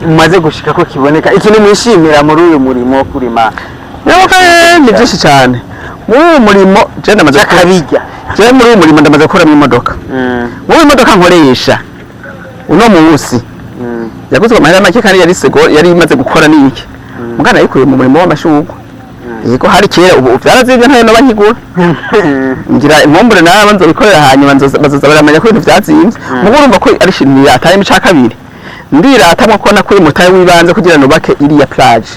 umaze gushika ko kiboneka ikintu mwishimira muri uyu murimo wo kurima ni byinshi cyane muri uyu murimo je ndamaze kabijya je muri uyu murimo ndamaze gukoramo imodoka muri imodoka nkoresha uno munsi yaguzwe amahera make kandi yari imaze gukora niki mugana yikuye mu murimo w'amashugwe yego hari kera ubu byarazivye ntayo no bankigura ngira impombure nawe nzobikorera hanyuma bazoza baramenya ko ibintu byazimvye mugo urumva ko ari shinni yataye mu cakabiri ndiratamwe ko nakuye mutaye wibanze kugira no bake iriya plage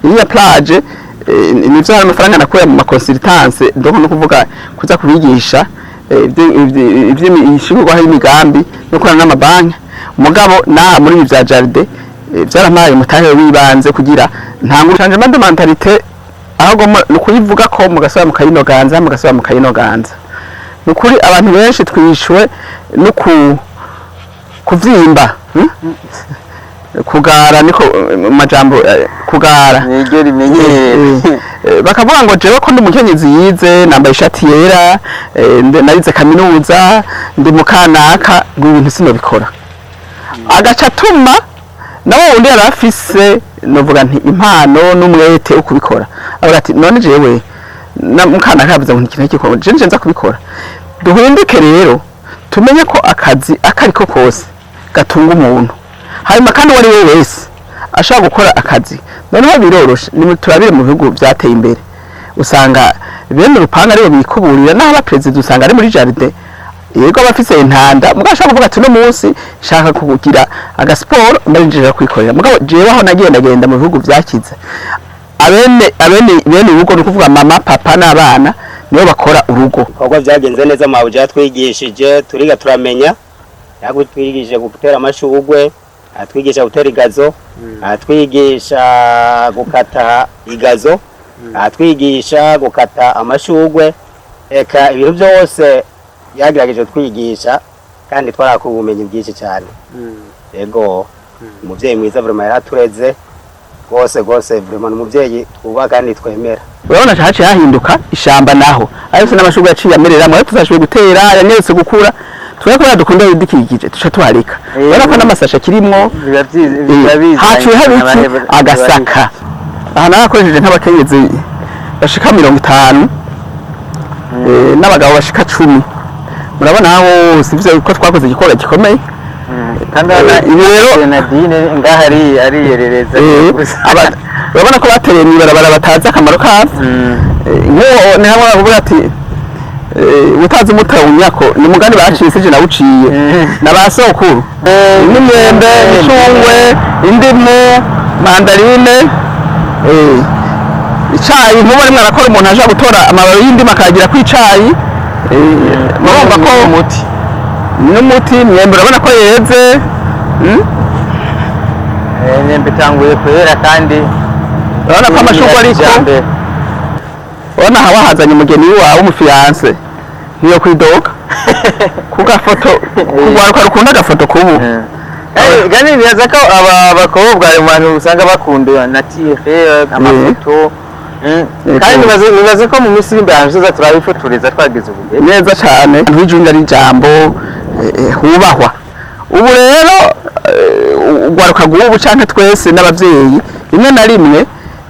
iriya plage nivyo hari amafaranga nakuye mu consultance ndoko no kuvuga kuza kubigisha ivy'ishingwa hari imigambi no kurana n'amabanki mugabo na muri ibi vya jardin byaramaye mutahe wibanze kugira nta ngushanje mande mentalite ahubwo no kuyivuga ko mugasaba mukayinoganza nukuri abantu benshi twishwe no kuvyimba kugara niko majambo kugara negeri menyere bakavuga ngo jewe ko ndi umukenyezi yize nambaye ishati yera narize kaminuza ndi mukanaka ngo ibintu sino bikora agaca tuma nawo undi yarafise novuga nti impano n'umwete ukubikora avuga ati none jewe mukana kavuze ngo ikintu kiko je nza kubikora duhinduke rero tumenye ko akazi akariko kose gatunga umuntu hanyuma kandi wari we wese ashaka gukora akazi noneho biroroshe ni turabire mu bihugu byateye imbere usanga bene urupanga aribo bikuburira naho abapresident usanga ari muri jardin yego abafise intanda mugashaka kuvuga ati no munsi shaka kugira aga sport mbarinjira kwikorera mugabo jewe aho nagenda mu bihugu byakize bene urugo no kuvuga mama papa n'abana nibo bakora urugo kogwa byagenze neza mawe twigishije turiga turamenya yagutwigishije gutera amashugwe atwigisha gutera igazo atwigisha gukata igazo atwigisha gukata amashugwe eka ibintu byose yagerageje twigisha kandi twarakuye ubumenyi bwinshi cyane yego umuvyeyi mwiza vraiment yaratureze gose vraiment umuvyeyi twuba kandi twemera urabona cyaje yahinduka ishamba naho ariko n'amashugwe yaciye amereramo ariko tuzashoboye gutera yanetse gukura twakora dukunda bidikikije tuca tuharika barako n'amasasha kirimwo haciye habiki agasaka aha nakoresheje nk'abakenyezi bashika 50 n'abagabo bashika 10 murabona aho sivyo ko twakoze igikora gikomeye kandi rero Nadine ngahari ari yerereza urabona ko batereye nibarabara bataza akamaro kazo nko ni hamwe bavuga ati utazi umutawunyako ni mugani bacise na uciye nabasokuru n'imyembe icungwe indimu mandarine icayi ntubone mwarakora umuntu aje gutora amababi y'indimo akagira kwicayi murumva ko umuti n'umuti myembe urabona ko yeze myembe tanguye kwera kandi urabona ko amashugwe ariko urabona hawa hazanye umugeni wawe umufiance niyo kwidoka kuga foto kugwaruka rukunda agafoto kubu gani biyaza ko abakobwa abantu usanga bakundwa na TF amafoto kandi nibaze ko mu minsi y'imbe hanze turabifotoreza twagize ubugeni neza cyane ntijunga ari jambo hubahwa ubu rero ugwaruka gubu canke twese n'abavyeyi rimwe na rimwe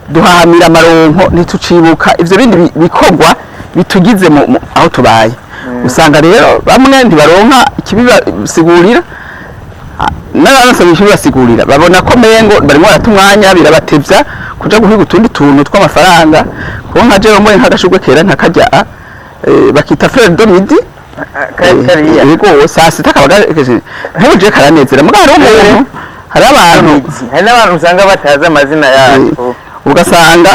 duhahamira amaronko ntitucibuka ivyo bindi bikogwa bitugize aho tubaye usanga rero bamwe ntibaronka ikibibasigurira n'abantu bibasigurira babona ko mengo barimo baratumwanya birabatevya kuja guhiga utundi tuntu tw'amafaranga ko nka jewe mboye nk'agashugwe kera ntakajya bakita frère de midi kariya yego sasa takabageje ntuje karanezera mugabo umuntu hari n'abantu usanga bataza amazina yacu ugasanga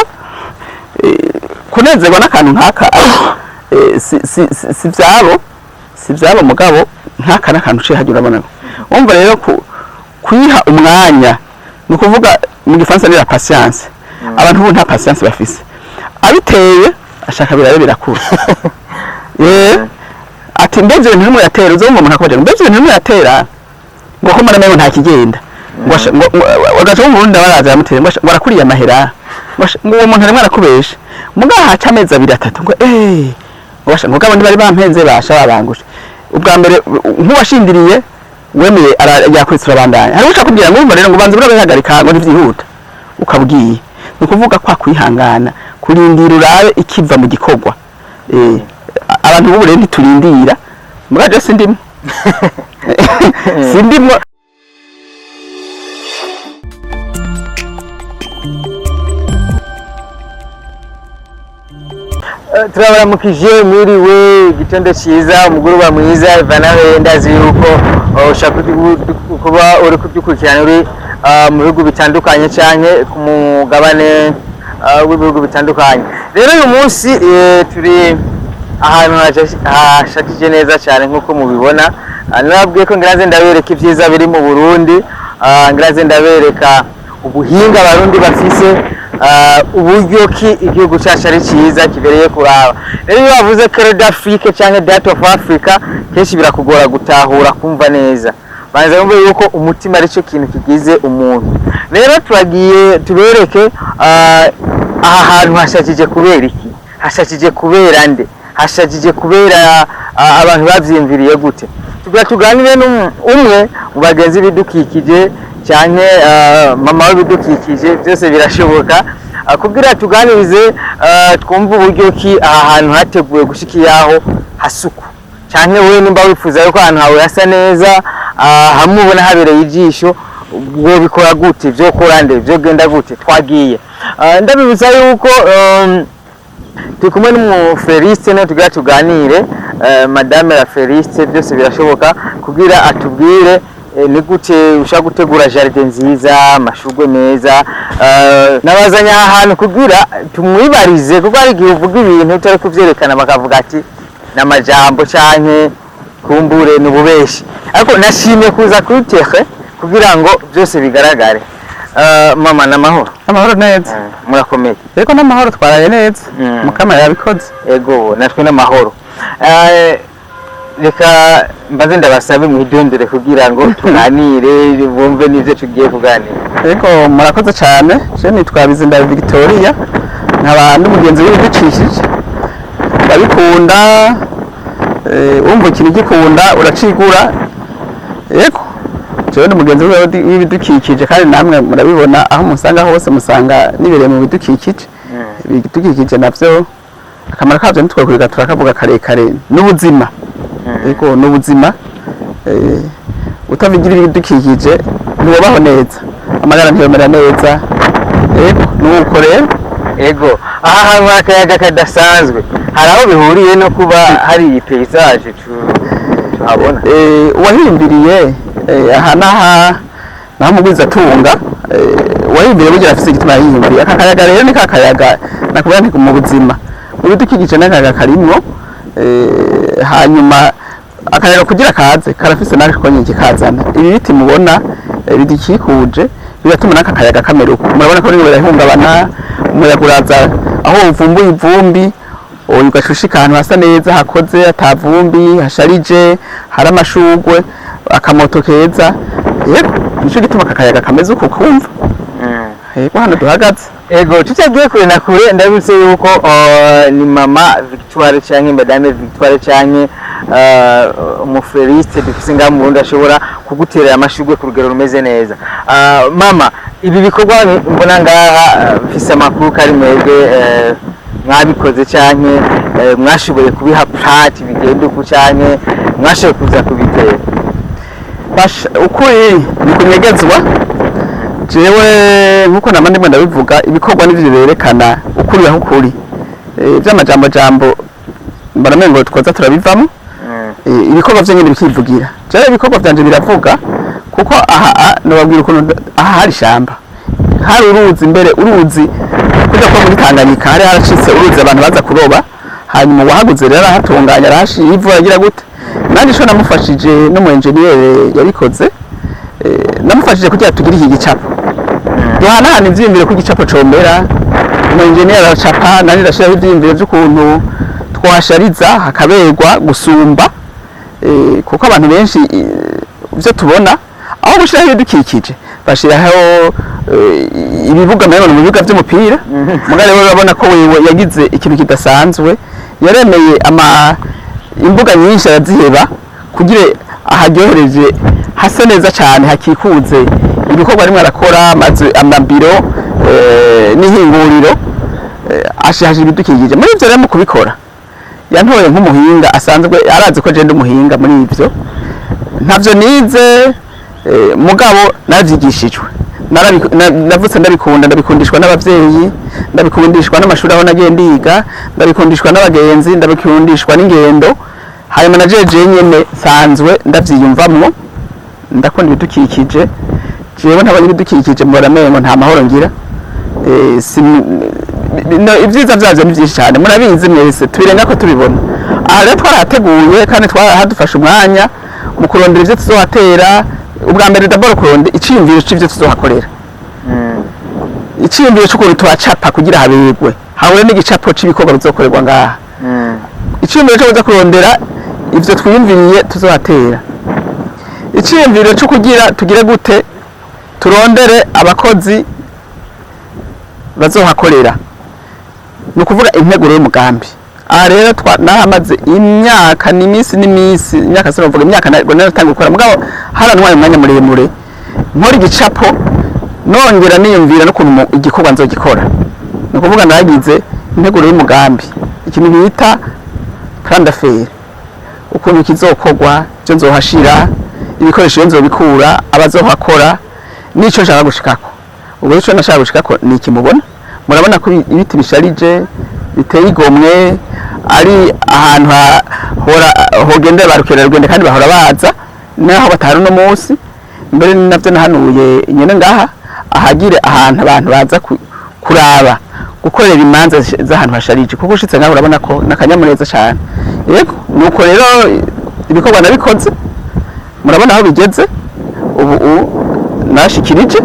kunezerwa n'akantu nkaka si vyabo mugabo nkaka n'akantu cye hagira abona umva rero kuyiha umwanya no kuvuga mu gifaransa ni la patience abantu bo nta patience bafise abiteye ashaka birare birakura ati mbeze ibintu bimwe yatera uzo umuntu akabaje mbeze ibintu bimwe yatera ngo ko mara nta kigenda ngo wagaje umuntu baraza yamutera ngo barakuriye amahera ngo uwo muntu arimwe arakubesha mugaha cameza 2-3 ngo ngo gabo bari bampenze basha babangusha ubwa mbere nk'uwashindiriye wemeye yakwitsura bandanya hari uca kubwira ngo rero ngo banze burabihagarika ngo ntivyihuta ukabwiye ni ukuvuga kwa kwihangana kurindira urabe ikiva mu gikorwa abantu b'ubu rero ntiturindira mugaje sindimo sindimo turabaramukije mwiriwe igitondo cyiza umugoroba mwiza Ivanawe ndazi yuko ushaka kuba uri kudukurikirana uri mu bihugu bitandukanye cyane ku mugabane w'ibihugu bitandukanye rero uyu munsi turi ahantu hashakije neza cyane nk'uko mubibona nababwiye ko ngira ndabereka ibyiza biri mu Burundi ngira ndabereka ubuhinga abarundi bafise uburyo ki igihugu cyacu ari cyiza kibereye kuraba rero iyo bavuze Cœur d'Afrique cyangwa Date of Africa kenshi birakugora gutahura kumva neza banza bumve yuko umutima ari cyo kintu kigize umuntu rero turagiye tubereke aha hantu hashakije kubera iki hashakije kubera nde hashakije kubera abantu bavyimviriye gute tuganire umwe mu bagenzi bidukikije cyane mama w'ibidukikije byose birashoboka kugira tuganirize twumva uburyo ki aha hantu hateguwe gushika yaho hasuku cyane we nimba wifuza yuko ahantu hawe hasa neza hamwe ubona habereye ijisho ubwo bikora gute byo kora nde byo genda gute twagiye ndabibutsa yuko turi kumwe n'umufleriste no tugira tuganire madame la Feriste byose birashoboka kugira atubwire ni gute ushaka gutegura jardin nziza amashugwe meza nabazanya ahantu kugira tumwibarize kuko ari gihe uvuga ibintu utari kuvyerekana bakavuga ati n'amajambo canke kumbure n'ububeshi ariko nashimye kuza kuri terre kugira ngo byose bigaragare mama namahoro neza murakomeye yego namahoro twaraye neza mukama yabikoze yego natwe namahoro reka mbaze ndabasabe mwidondere kugira ngo tuganire bumve n'ivyo tugiye kuganira yego murakoze cyane je nitwa Bizinda Victoria nkaba n'umugenzi w'ibidukikije ndabikunda umva ikintu gikunda uracigura yego jewe n'umugenzi w'ibidukikije kandi namwe murabibona aho musanga hose musanga nibereye mu bidukikije ibidukikije navyo akamaro kavyo nitwe kuriga turakavuga karekare n'ubuzima yego n'ubuzima utavigira ibidukikije ntibaho neza amagara ntiyomera neza yego nuko rero yego aha hantu akayaga kadasanzwe hari aho bihuriye no kuba hari iyi paysage tuhabona uwahimbiriye aha naho mugwiza tunga uwahimbiriye bugira afise igituma yahimbiriye aka kayaga rero ni kakayaga nakubwira nti mu buzima mu bidukikije n'akayaga karimwo hanyuma akayaga kugira kaze karafise n'akakonyi kikazana ibi biti mubona bidikikuje bigatuma n'aka kayaga kameruka murabona ko rimwe birahungabana umuyaga uraza aho uvumbuye ivumbi ugashushika ahantu hasa neza hakoze atavumbi hasharije hari amashugwe akamoto keza yego nico gituma aka kayaga kameze uko kumva yego hano duhagaze ego tutagiye kure na kure ndabutse yuko ni mama Victoire cyangwa madame Victoire cyangwa umufleriste dufise ngaha mu Burundi ashobora kuguterera amashugwe ku rugero rumeze neza mama ibi bikorwa mbona ngaha mfise amakuru kari mwebwe mwabikoze cyane mwashoboye kubiha plate bigenda uko cyane mwashoboye kuza kubitera ukuri ni kunyegezwa jewe nkuko namandi mwenda bivuga ibikorwa n'ivyo berekana ukuri aho ukuri by'amajambo baramengo twoza turabivamo ibikorwa vyo nyine bikivugira jewe ibikorwa vyanje biravuga kuko aha nababwira ukuntu aha hari shamba hari uruzi imbere uruzi kuja ko muri Tanganyika hari haracitse uruzi abantu baza kuroba hanyuma wahaguze rero ahatunganya arahashi ivu yagira gute nandi sho namufashije no mu engineer yabikoze namufashije kugira tugire iki gicapo duhanahana ivyiyumviro ku gicapo comera mu engineer aracapa nandi ndashira ivyiyumviro by'ukuntu twashariza hakaberwa gusumba kuko abantu benshi byo tubona aho gushiraho ibidukikije bashiraho ibibuga nayo mu bibuga by'umupira mugare we urabona ko wewe yagize ikintu kidasanzwe yaremeye imbuga nyinshi araziheba kugira aharyohereje hasa neza cyane hakikuze ibikorwa rimwe arakora amabiro n'ihinguriro ashaje ibidukikije muri ivyo rero mu kubikora yantoye nk'umuhinga asanzwe arazi ko je ndi umuhinga muri ivyo ntavyo nize mugabo navyigishijwe navutse ndabikundishwa n'abavyeyi ndabikundishwa n'amashuri aho nagiye ndiga ndabikundishwa n'abagenzi ndabikundishwa n'ingendo hanyuma na jeje nyene sanzwe ndavyiyumvamwo ndakunda ibidukikije jewe ntabonye ibidukikije mbona mengo nta mahoro ngira ibyiza byavyo ni byinshi cyane murabizi mwese tubirenga ko tubibona aha rero twarahateguye kandi twarahadufashe umwanya mu kurondera ivyo tuzohatera ubwa mbere d'abord kuronde iciyumviro c'ivyo tuzohakorera iciyumviro c'ukuntu tuhacapa kugira haberwe habure n'igicapo c'ibikorwa bizokorerwa ngaha iciyumviro co kuza kurondera ivyo twiyumviriye tuzohatera iciyumviro co kugira tugire gute turondere abakozi bazohakorera ni ukuvuga integuro y'umugambi aha rero nahamaze imyaka n'imisi imyaka sinavuga imyaka naratanga gukora mugabo harantwaye umwanya muremure nkora igicapo nongera niyumvira n'ukuntu igikorwa nzogikora ni ukuvuga nagize integuro y'umugambi ikintu bita plan d'affaires ukuntu kizokorwa ivyo nzohashira ibikoresho nzobikura abazohakora nico nshaka gushikako ubwo ico nashaka gushikako ni iki mubona murabona ko ibiti bisharije biteye igomwe ari ahantu hogendera barukerarugendo kandi bahora baza naho batari no munsi mbere navyo nahanuye nyene ngaha ahagire ahantu abantu baza kuraba gukorera imanza z'ahantu hasharije kuko ushitse ngaho urabona ko nakanyamuneza cyane yego nuko rero ibikorwa nabikoze murabona aho bigeze ubu nashikirije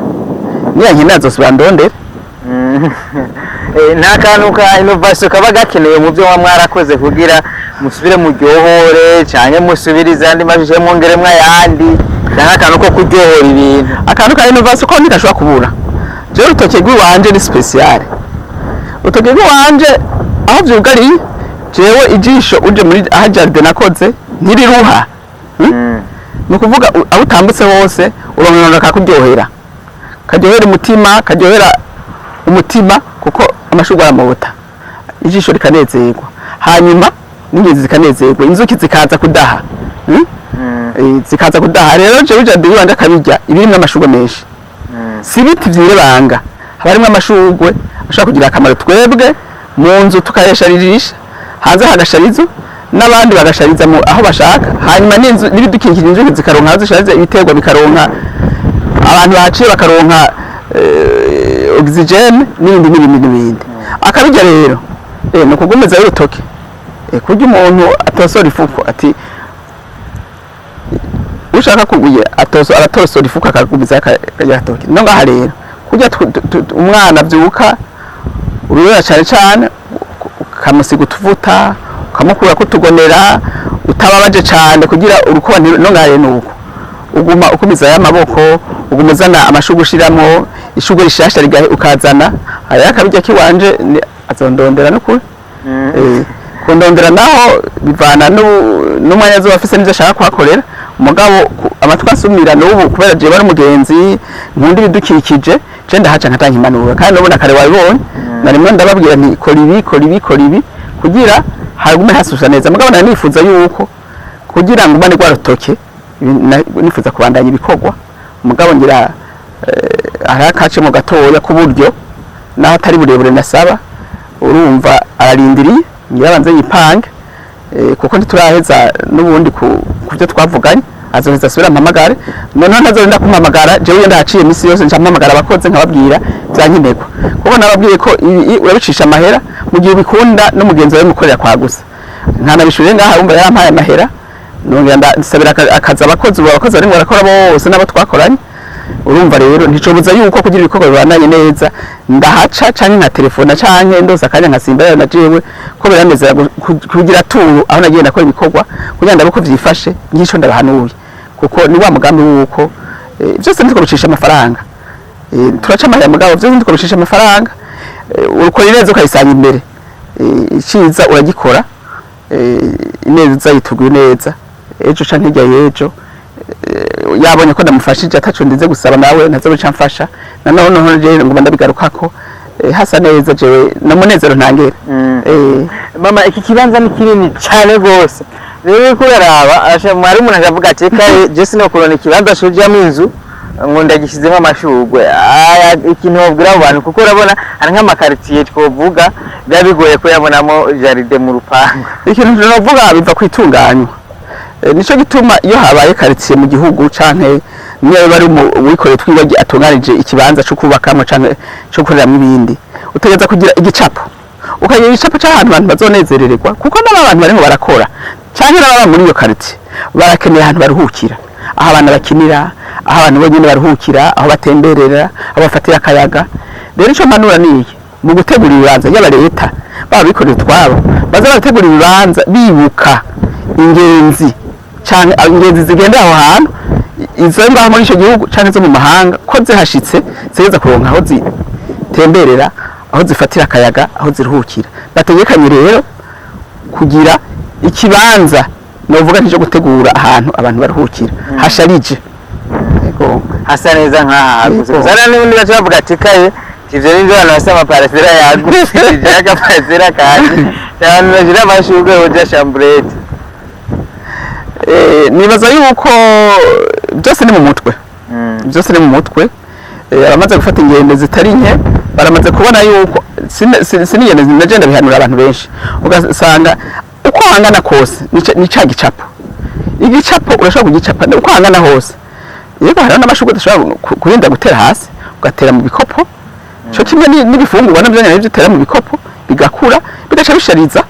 niyankina zosubira ndondera nta kantu ka innovation kaba gakenewe mu byo mwarakoze kugira musubire mu ryohore cyane musubire izandi majije mwongeremwa yandi cyangwa akantu ko kuryohora ibintu akantu ka innovation ko ntikashobora kubura je urutoke rw'iwanje ni special urutoke rw'iwanje aho vyugariye jewe ijisho uje muri aha jardin nakoze ntiriruha ni ukuvuga aho utambutse hose uronka kakuryohera karyohera umutima karyohera umutima kuko amashurwe aramubuta ijisho rikanezerwa hanyuma n'ingenzi zikanezerwa inzuki zikaza kudaha zikaza kudaha rero jewe jardin wanje akabirya ibirimwe amashurwe menshi si biti vyirebanga habarimwe amashurwe ashaka kugira akamaro twebwe mu nzu tukayasharirisha hanze hagasharizo n'abandi bagashariza aho bashaka hanyuma n'inzu n'ibidukikije inzuki zikaronka aho zishariza ibiterwa bikaronka abantu baciye bakaronka oxygene n'ibindi akabirya rero ni ukugumeza y'urutoke kurya umuntu atosora ifuko ati ushaka kuguye aratosora ifuko akagumiza akarya gatoke no ngaha rero kurya umwana avyuka ururera cyane cyane ukamusiga utuvuta ukamukura kutugonera utababaje cyane kugira urukuba no ngaha rero nuko uguma ukumiza y'amaboko ugumuzana amashurwe ushiramo ishurwe rishasha ukazana hariya akabirya kiwanje azondondera n'ukuri kundondera naho bivana n'umwanya azoba afise n'ivyo ashaka kuhakorera umugabo amatwi asumira n'ubu kubera jewe ari umugenzi nkunda ibidukikije je ndahaca nkatanga impanuro kandi nubona kare wabibonye narimwe ndababwira nti kora ibi kugira hagume hasusa neza mugabo nanifuza yuko kugira ngo mbane rwarutoke nifuza kubandanya ibikorwa umugabo ngira hari akace mu gatoya ku buryo naho atari burebure nasaba urumva ararindiriye ngira banze yipange kuko ntituraheza n'ubundi ku byo twavuganye azoheza asubira mpamagare noneho ntazogenda kumpamagara jewe ndahaciye imisi yose nca mpamagara abakozi nkababwira byankenerwa kuko nababwiye ko urabicisha amahera mu gihe ubikunda n'umugenzi wawe mukorera kwa gusa nkanabishurire ngaha urumva yarampaye amahera nongera ndasabira akazi abakozi barimo barakora bose n'abo twakoranye urumva rero nticobuza yuko kugira ibikorwa bibandanye neza ndahaca canke nka telefona canke ndose akanya nkasimba na jewe ko biranezera kugira turu aho nagiye nakora ibikorwa kugira ndabe ko vyifashe ngico ndabahanuye kuko ni wa mugambi wuko byose ndiko rucisha amafaranga turaca amahera mugabo byose ndiko rucisha amafaranga urukora neza ukayisanga imbere iciza uragikora ineza yituguye neza ejo canke hirya y'ejo yabonye ko ndamufashije ataco ndize gusaba nawe ntazobica mfasha nanone je ngo ndabigarukako hasa neza jewe namunezero ntangere mama iki kibanza ni kinini cyane gose rero kuraraba asha mwari umuntu akavuga ati kaye je sinokurona ikibanza shojamo inzu ngo ndagishyizemo amashugwe ikintu wabwira abantu kuko urabona hari nk'amakaritiye twovuga biba bigoye ko yabonamo jaride mu rupangu ikintu tunavuga biva kwitunganywa nico gituma iyo habaye quartier mu gihugu canke niyo bari mu wikoreye twibagi atunganije ikibanza cyo kubakamo canke cyo kureramwe ibindi utegeza kugira igicapo ukagira igicapo cy'ahantu abantu bazonezerererwa kuko n'abantu barimo barakora canke n'ababa muri iyo quartier barakeneye ahantu baruhukira aho abantu bakinira aho abantu bonyine baruhukira aho batemberera aho bafatira akayaga rero ico manura niye mu gutegura ibibanza y'aba leta babikoreye twabo baza barategura ibibanza bibuka ingenzi cyane ingenzi zigenda aho hantu izo ngaho muri ico gihugu cyane zo mu mahanga ko zihashitse zigeza kuronka aho zitemberera aho zifatira akayaga aho ziruhukira bategekanye rero kugira ikibanza novuga nje gutegura ahantu abantu baruhukira hasharije yego hasa neza nkaha zara n'undi bavuga ati kaye ivyo n'ibyo abantu basaba parasera yagutse jaga parasera kandi cyane bagira amashugwe hoja chambrette nibaza yuko byose ni mu mutwe byose ni mu mutwe abamaze gufata ingendo zitari nke baramaze kubona yuko sinigende nagenda bihanura abantu benshi ugasanga uko hangana kose ni ca gicapo igicapo urashobora kugicapa uko hangana hose yego hari n'amashugwe dushobora kurinda gutera hasi ugatera mu bikopo cyo kimwe n'ibifungurwa nabyo nyine bitera mu bikopo bigakura bigaca bishariza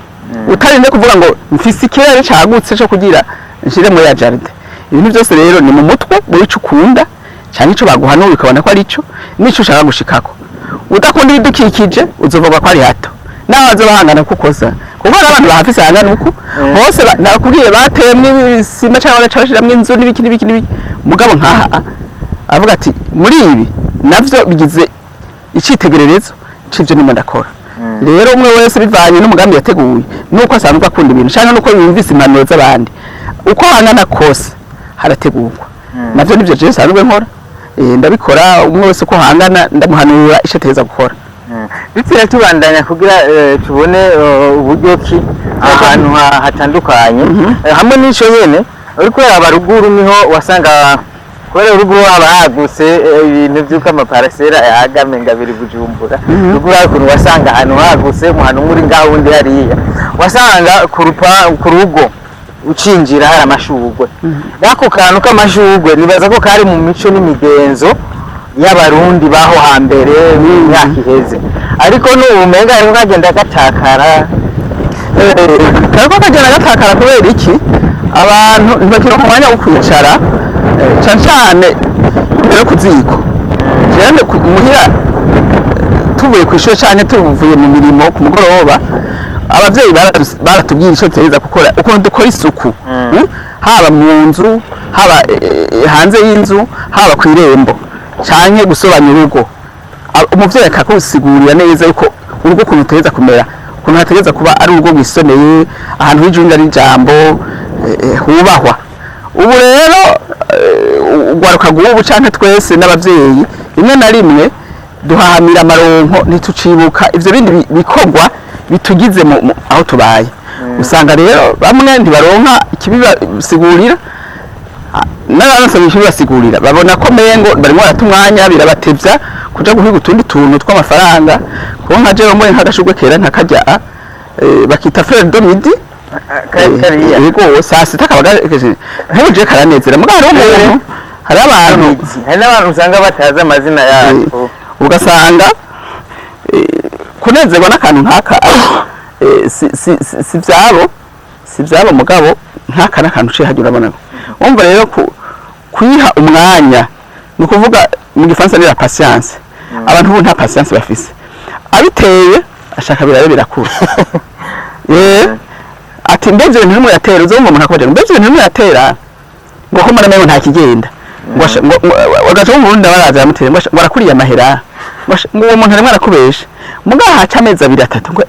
utarinde kuvuga ngo mfise ikirere cagutse cyo kugira nshire mu ya jaride ibintu byose rero ni mu mutwe muri cyo ukunda cyane ico baguhanura ukabona ko ari cyo nico ushaka gushikako udakunda ibidukikije uzovuga ko ari hato naho azobahangana kukoza kuko abantu bahafise hangana uko hose nakubwiye batemwe isima cyangwa bagacashiramwe inzu n'ibiki mugabo nkaha avuga ati muri ibi navyo bigize icitegererezo c'ivyo nimo ndakora rero umwe wese bivanye n'umugambi yateguye nuko asanzwe akunda ibintu cyangwa nuko yumvise impanuro z'abandi uko hangana kose harategurwa navyo nivyo je sanzwe nkora ndabikora umwe wese uko hangana ndamuhanura ico ateza gukora bitira tubandanya kugira tubone uburyo ki ahantu hatandukanye hamwe n'ico nyene uriko abaruguru niho wasanga kubera uruguru abahaguse ibintu byuko amaparasera yagame ngabiri Bujumbura ruguru ariko wasanga ahantu haguse mu hantu muri ngaho undi hariya wasanga ku rugo ucinjira hari amashugwe yako kantu k'amashugwe nibaza ko kari mu mico n'imigenzo y'abarundi baho hambere n'imyaka iheze ariko n'ubumenga ariko kagenda gatakara kariko kagenda gatakara kubera iki abantu ntibakira ku mwanya wo kwicara cyane mbere yo kuziko jene muhira tuvuye ku ishuri cyane tuvuye mu mirimo ku mugoroba abavyeyi baratubwira ico tuza gukora uko dukora isuku haba mu nzu haba hanze y'inzu haba ku irembo canke gusobanya urugo umuvyeyi akakusigurira neza yuko urugo kuntu tuza kumera kuntu hategeza kuba ari urugo rwisoneye ahantu h'ijunja n'ijambo hubahwa ubu rero ugwaruka gubu canke twese n'abavyeyi rimwe na rimwe duhahamira amaronko ntitucibuka ivyo bindi bikorwa bitugize aho tubaye usanga rero bamwe ntibaronka ikibibasigurira n'abantu bibasigurira babona ko mengo barimo baratumwanya birabatevya kuja guhiga utundi tuntu tw'amafaranga kuko nka jewe mbone nk'agashugwe kera ntakajya bakita frere de midi yego saa sita kabagaje ntuje karanezera mugabo hari umuntu hari n'abantu usanga batazi amazina yabo ugasanga kunezerwa n'akantu nkaka si vyabo mugabo nkaka n'akantu uciye hajya urabona wumva rero kwiha umwanya ni ukuvuga mu gifaransa ni la patience abantu ubu nta patience bafise abiteye ashaka birabe birakura ati mbevye ibintu bimwe yatera uzumva umuntu akabaje mbevye ibintu bimwe yatera ngo ko mara mewe nta kigenda ngo wagaje mu Burundi baraza yamutera ngo arakuriye amahera ngo uwo muntu arimwe arakubesha muga haca amezi 2-3 ngo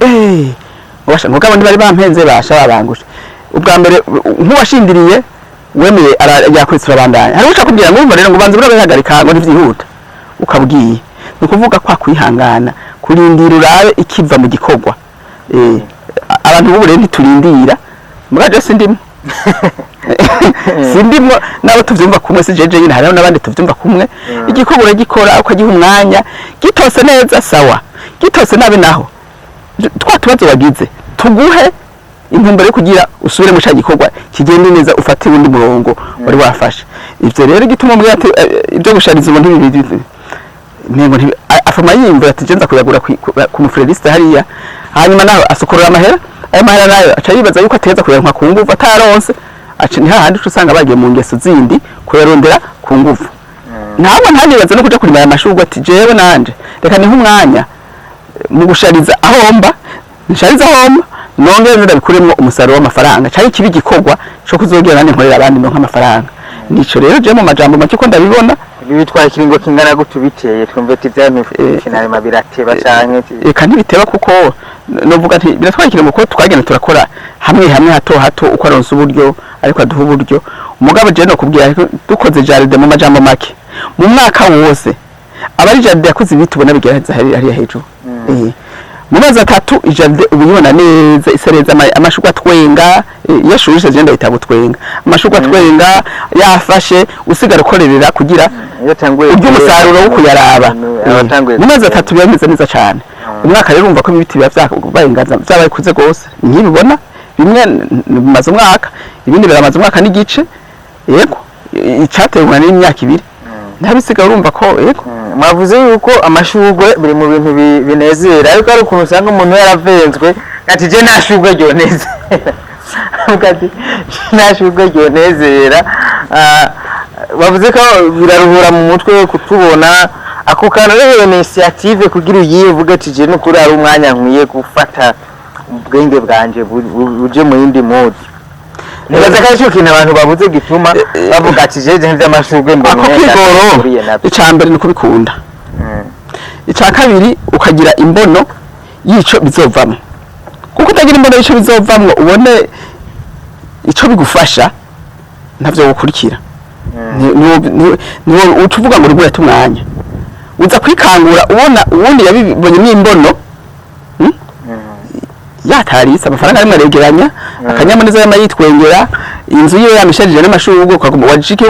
ngo gabo ndi bari bampenze basha babangusha ubwa mbere nk'uwashindiriye wemeye yakwitsura bandanya hari uca kubwira ngo umva rero ngo banze burabihagarika ngo ntivyihuta ukabwiye ni kuvuga kwa kwihangana kurindira urabe ikiva mu gikorwa abantu b'ubu rero ntiturindira mugaje sindimo sindimo nabo tuvyumva kumwe si jeje nyine hariho n'abandi tuvyumva kumwe igikorwa uragikora ukagiha umwanya gitose neza sawa gitose nabe naho twatubazo wagize tuguhe intumbero yo kugira usubire mu gikorwa kigende neza ufate undi murongo wari wafashe ivyo rero gituma muri ati ibyo gushariza ubundi bibiri nego afama yimva ati jenza kuyagura ku mufreliste hariya hanyuma naho asukurura amahera ayo mahera nayo aca yibaza yuko ateza kuyankwa ku nguvu ataronse aca ni hahandi usanga bagiye mu ngeso zindi kuyarondera ku nguvu ntabwo ntanibaza no kuja kurima aya mashurwe ati jewe nanje reka ni nk'umwanya mu gushariza ahomba nshariza ahomba nongere ndabikuremo umusaruro w'amafaranga cyari kibi gikorwa cyo kuzogera nane nkorera abandi no nk'amafaranga nico rero je mu majambo make ko ndabibona bitwaye kiringo kingana gutubiteye twumve ati finale mabirateba canke eka ntibiteba kuko novuga nti biratwaye kiringo ko twagenda turakora hamwe hato uko aronse uburyo ariko aduha uburyo umugabo je no kubwira dukoze jaride mu majambo make mu mwaka wose abari jaride yakoze ibitubona bigereza hari hejuru mu mezi 3 ijade ubibona neza isereza amashugwa twenga yashurije je ndahita twenga amashugwa twenga yafashe usigara ukorerera kugira ubyo umusaruro wo kuyaraba mu mezi 3 byameze neza cyane umwaka rero urumva ko ibiti byabayengaza byabaye kuze gose nkibibona bimwe bimaze umwaka ibindi biramaze umwaka n'igice yego icyatewe n'imyaka ibiri ntabisiga urumva ko yego mwavuze yuko amashugwe biri mu bintu binezera ariko ari ukuntu usanga umuntu yaravenzwe ati je nashugwe ryoneze ukati nashugwe ryonezera bavuze ko biraruhura mu mutwe kutubona ako kana rero initiative kugira uyivuge ati je n'ukuri ari umwanya nkwiye gufata ubwenge bwanje buje mu yindi mode nibaza ko ari kintu abantu babuze gituma bavuga ati jeje nvy'amashugwe mbone icambere ni kubikunda ica kabiri ukagira imbono yico bizovamo kuko utagira imbono yico bizovamo ubone ico bigufasha ntavyo gukurikira ni utuvuga ngo rimwe yatumwanya uza kwikangura ubona ubundi yabibonye n'imbono yatarise amafaranga arimwe aregeranya akanyamuneza y'amayitwengera inzu yiwe yamisharije n'amashurwe ukaguma wajike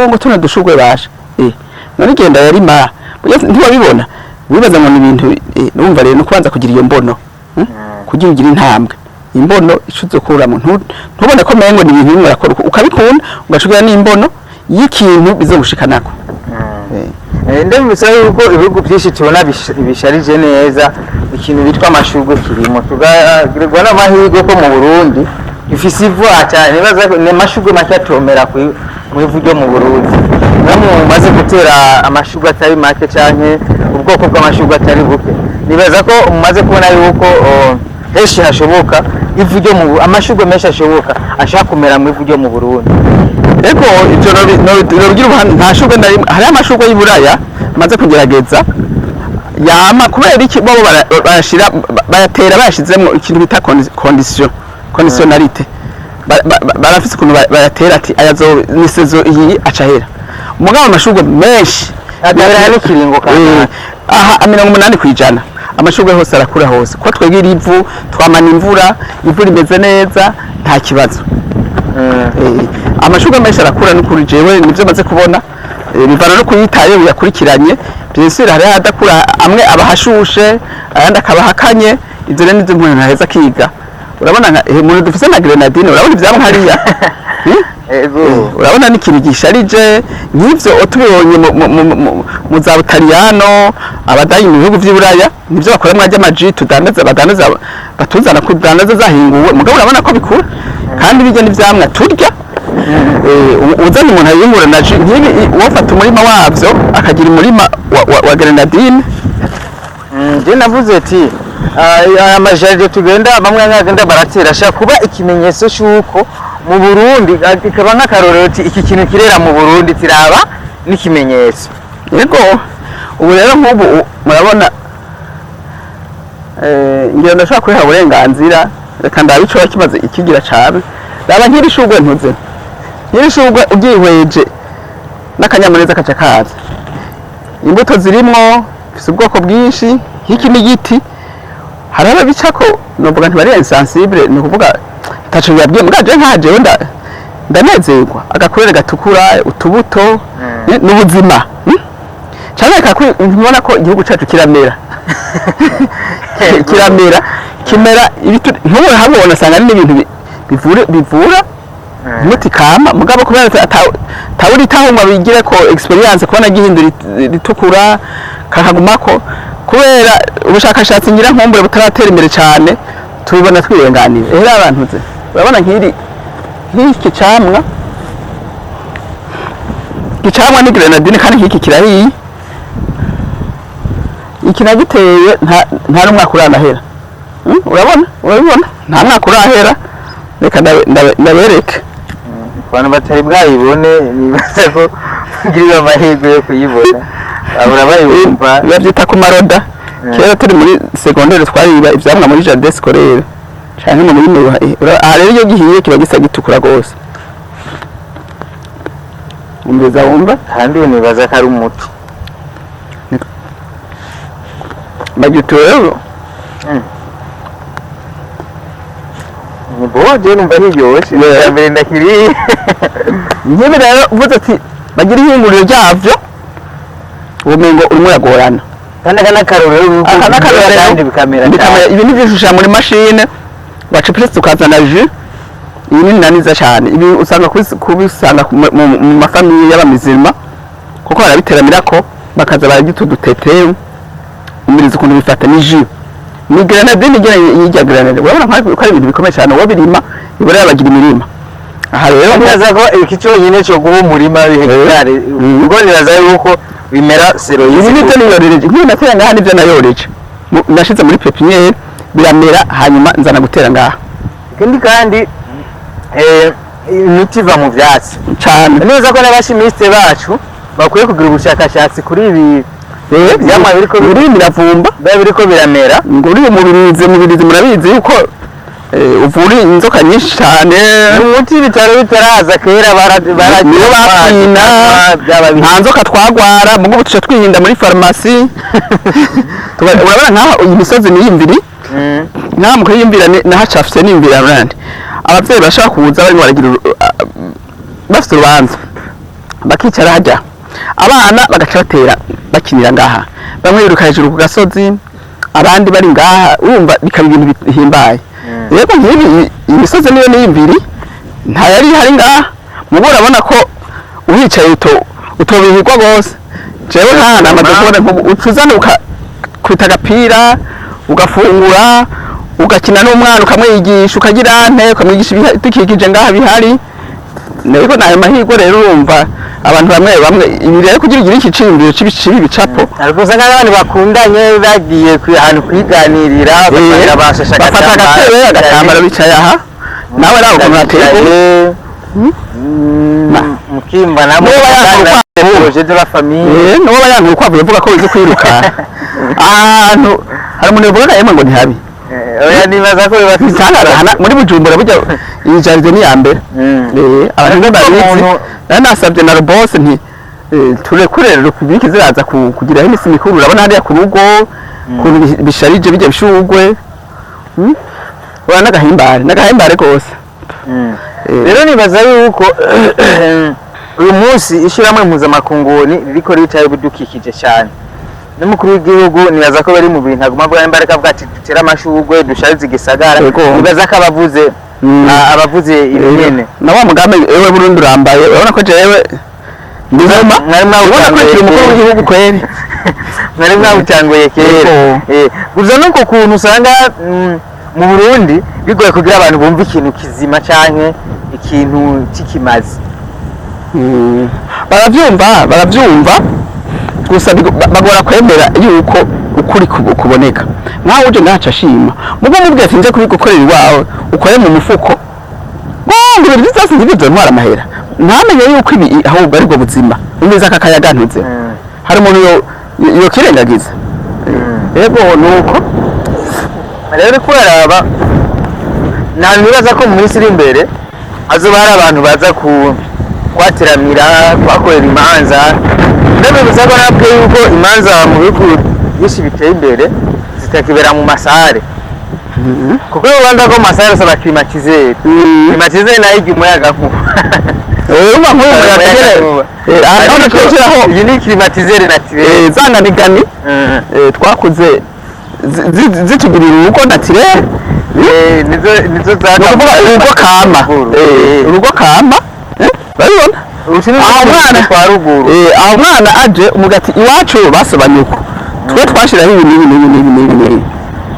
ngo tuna dushurwe basha none genda yarima ntiwabibona wibaza ngo ibintu numva rero no kubanza kugira iyo mbono kugira ugira intambwe imbono icuzo kuramo ntubone ko mengo ni ibintu bimwe rakora ukabikunda ugashugura n'imbono y'ikintu bizogushikanako ndabisa yuko ibihugu byinshi tubona bisharije neza ikintu bitwa amashurwe kirimo tugagirirwa n'amahirwe ko mu Burundi ifise ivuga cyane nibaza ne mashurwe macyatomera mu ivu ryo mu Burundi namwe mumaze gutera amashurwe atari make cyane ubwoko bw'amashurwe atari buke nibaza ko mumaze kubona yuko heshi hashoboka ivu ryo mu amashurwe menshi ashoboka ashaka kumera mu ivu ryo mu Burundi eko ivyo no bigira ubuhanga nta shurwe ndari hari amashurwe y'Iburaya maze kugerageza yama kubera iki bo barashira bayatera bashizemo ikintu bita conditionnalité barafise ukuntu bayatera ati ayazo nisezo iyi acahera umugabo amashurwe menshi agabira n'ikiringo kandi aha 80% amashurwe hose arakura hose ko twegira ivu twamana imvura imeze neza nta kibazo amashurwe menshi arakura n'ukuri jewe nivyo maze kubona bivana no kuyitaye uyakurikiranye byesira hari adakura amwe abahashushe ayandi akabahakanye izo rero nizo muntu naheza kiga urabona umuntu dufise na grenadine urabona ivyamwe hariya urabona n'ikintu gisharije nk'ivyo tubonye mu za Butaliyano abadayi mu bihugu vy'Iburaya nivyo bakora mwaje amaji badandaza batuzana kudandaza zahinguwe mugabo urabona ko bikura kandi bijya n'ivyamwe turya uzanye umuntu ayingura na nkibi wofata umurima wavyo akagira umurima wa grenadine je navuze ati amajaride tugenda bamwe nkagenda baratera sha kuba ikimenyetso cyuko mu Burundi ikaba nk'akarorero ati iki kintu kirera mu Burundi tiraba n'ikimenyetso yego ubu rero nk'ubu murabona ngira ndashaka kwiha uburenganzira reka ndabico kimaze ikigira cabe raba nk'irishurwe ntuze nyiri shurwe ugihweje n'akanyamuneza kaca kaza imbuto zirimwo zifise ubwoko bwinshi hiki n'igiti hari ababicako novuga ntibari insensible ni ukuvuga taco bibabwiye mugaje nkaje wenda ndanezerwa agakurere gatukura utubuto n'ubuzima cyane kakubona ko igihugu cyacu kiramera kimera ibitu ntuwe habona sanga n'ibintu bivura umuti kama mugabo kubera tawuri tahumwa bigire ko experience kubona gihindura ritukura kakagumako kubera ubushakashatsi ngira nkumbure butaratera imbere cyane tubibona twirenganiye era abantu ze urabona nk'iki camwa gicamwa ni grenadine kandi nk'iki kirahiye iki nagiteye nta n'umwaka uranahera urabibona nta mwaka urahera reka ndabereke abantu batari bwayibone nibaza ko ngiriwe amahirwe yo kuyibona abura bayumva bavyita ku maroda kera turi muri secondaire twariba ivyamwa muri jardin scolaire canke mu murima aha rero iyo gihiye kiba gisa gitukura gose umbiza wumva kandi unibaza ko ari umuco bagituyeho niboje numva hiryoshe mbere ndakiri nk'ibi rero uvuze ati bagira ihinguriro ryavyo ubumengo urimo uragorana kandi kandi bikamera ibi ni byishusha muri mashine waca press ukazana jus iyi ni naniza cyane ibi usanga kubisanga mu mafamiye y'abamizirima kuko barabiteramira ko bakaza baragitudutete umiriza ukuntu bifata ni jus ni grenadine yijya grenade urabona ko ari ibintu bikomeye cyane uwo birima ibura yabagira imirima aha rero neza ko iki cyonyine cyo guha umurima w'ihegitari ubwo niraza yuko bimera seroyizi ibi nibyo niyorereje nk'iyo natera ngaha nibyo nayoreje nashize muri pepiniere biramera hanyuma nzana gutera ngaha kandi imiti iva mu byatsi cyane neza ko n'abashimisite bacu bakwiye kugira ubushakashatsi kuri ibi byama biriko biravumba biriko biramera ngo uri mubirizi murabizi yuko uvura inzoka nyinshi cyane umuti bitaraza kera niyo bapfina nta nzoka twagwara mugo tuca twihinda muri farumasi urabona nkaho iyi misozi niyimbiri nta mukiyimbira nahacafise nimbira randi abavyeyi bashaka kuza barimo baragira bafite urubanza bakicara hajya abana bagaca batera bakinira ngaha bamwe biruka hejuru ku gasozi abandi bari ngaha urumva bikaba ibintu bihimbaye rero nk'ibi imisozi niyo niyimbiri nta yari hari ngaha mubo urabona ko uhicaye utobihirwa gose jewe nta namaze kubona ucuzana ukita agapira ugafungura ugakina n'umwana ukamwigisha ukagira ante ukamwigisha ibidukikije ngaha bihari niko nayo mahirwe rero urumva abantu bamwe ibi rero kugira igire ikicindiro cy'ibicapo ariko usanga abantu bakundanye bagiye ahantu kwiganirira bafata agatebe agatambaro bicaye aha nawe nawe ukuntu hateye mukimba nabo n'uwo bayanga urukwavu yavuga ko bizi kwiruka ahantu hari umuntu yavuga yemwe ngo ntihabi oya nibaza ko bibatangara muri Bujumbura burya iyi jaride ni ya mbere abantu babizi nasabye na boss nti turekurere Republique ziraza kugira imisi mikuru urabona hariya ku rugo kuntu bisharije bijya bishugwe wana gahimbare gose rero nibaza yuko uyu munsi ishiramwe mpuzamakungu ririko ritaye budukikije cyane n'umukuru w'igihugu nibaza ko bari mu bintu aguma bwa imbaraga avuga ati dutera amashugwe dusharize igisagara nibaza ko abavuze ibinene na wa mugambe ewe Burundi urambaye urabona ko jewe ndizema ubona ko kiri umukuru w'igihugu kweri mwari mwawutanguye kera guza nuko kuntu usanga mu Burundi bigoye kugira abantu bumva ikintu kizima canke ikintu cikimazi baravyumva gusa bagora kwemera yuko ukuri kuboneka nkaho uje ndaca shima mugo mubwiye sinje kubigukorera iwawe ukore mu mufuko ngo ibyo byose ndibyo ntwara amahera ntamenye yuko ibi ahubwo ari bwo buzima umeze akakayagantuze hari umuntu yo kirengagiza yego nuko rero kuraraba nta nibaza ko muri siri imbere azoba hari abantu baza twateramira twakorera imanza ndabibuza ko nabwo yuko imanza mu bihugu byinshi biteye imbere zitakibera mu masare kuko Rwanda ko masare asaba climatiseur nayo igihe umuyaga nkuba urumva nk'uyu muyaga twashiraho iyi ni climatiseur naturel zanganigani twakuze zitugirira urugo naturel nizo zakuvuga urugo kama urugo kama baribona aho mwana aje umugati iwacu basobanye uko twe twashiraho ibi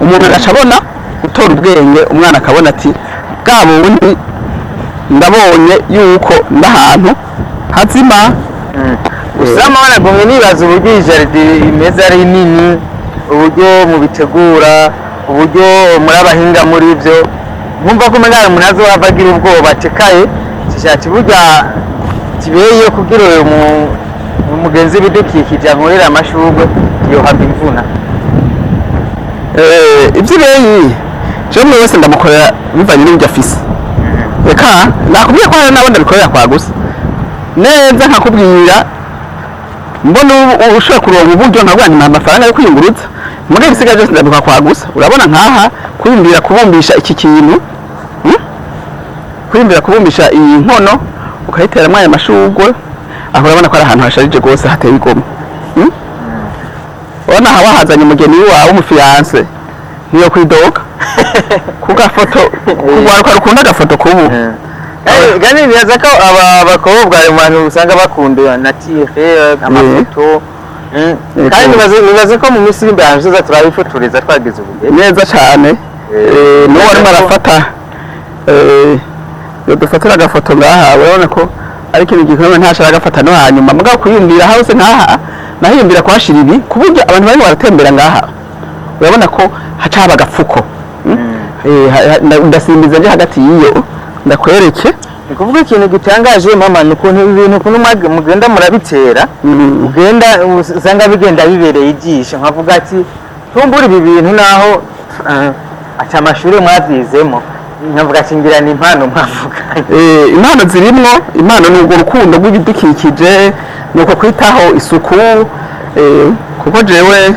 umuntu agaca abona gutora ubwenge umwana akabona ati bwa bundi ndabonye yuko ndahantu hazima usama wanagomwe nibaza uburyo iyi jaride imeze ari nini uburyo mubitegura uburyo muri abahinga muri ibyo nkumva ko umenga umuntu azohava agira ubwoba atekaye kishati burya kibeye kugira uyu mugenzi w'ibidukikije ankorera amashurwe yohava imvuna iby'ibeyi je umwe wese ndamukorera bivanye n'ibyo afise reka nakubwiye ko hari n'abo ndabikorera kwa gusa neza nkakubwira mbona ushobora kuronka uburyo nkabwira amafaranga yo kwiyunguruza muri ibisiga byose ndabikorera kwa gusa urabona nkaha kwiyumvira kubumbisha iki kintu kwiyumvira kubumbisha iyi nkono ukayiteramwo aya mashurwe aho urabona ko ari ahantu hasharije rwose hateye igomwe urabona haba hazanye umugeni wawe umufiyanse niyo kwidoga ku gafoto kugwaruka rukunda agafoto kubu gani bibaza ko abakobwa mu bantu usanga bakunda nature amafoto kandi nibaze ko mu minsi imbere hanze turabifotoreza twagize ubugeni neza cyane niwe warimo arafata dufatira agafoto ngaha urabona ko ari ikintu gikomeye ntashara agafata no hanyuma mugabo kuyumvira hose nkaha nahiyumvira kuhashira ibi ku buryo abantu barimo baratembera ngaha urabona ko haca haba agafuko ndasimbiza nje hagati y'iyo ndakwereke ni kuvuga ikintu gitangaje mama ni ukuntu ibintu ukuntu mugenda murabitera ugenda usanga bigenda bibereye ijisho nkavuga ati tumbura ibi bintu naho aca amashuri mwavyizemo nkavuga ati ngira ni impano mwavuga impano zirimwo impano ni urwo rukundo rw'ibidukikije ni uko kwitaho isuku kuko jewe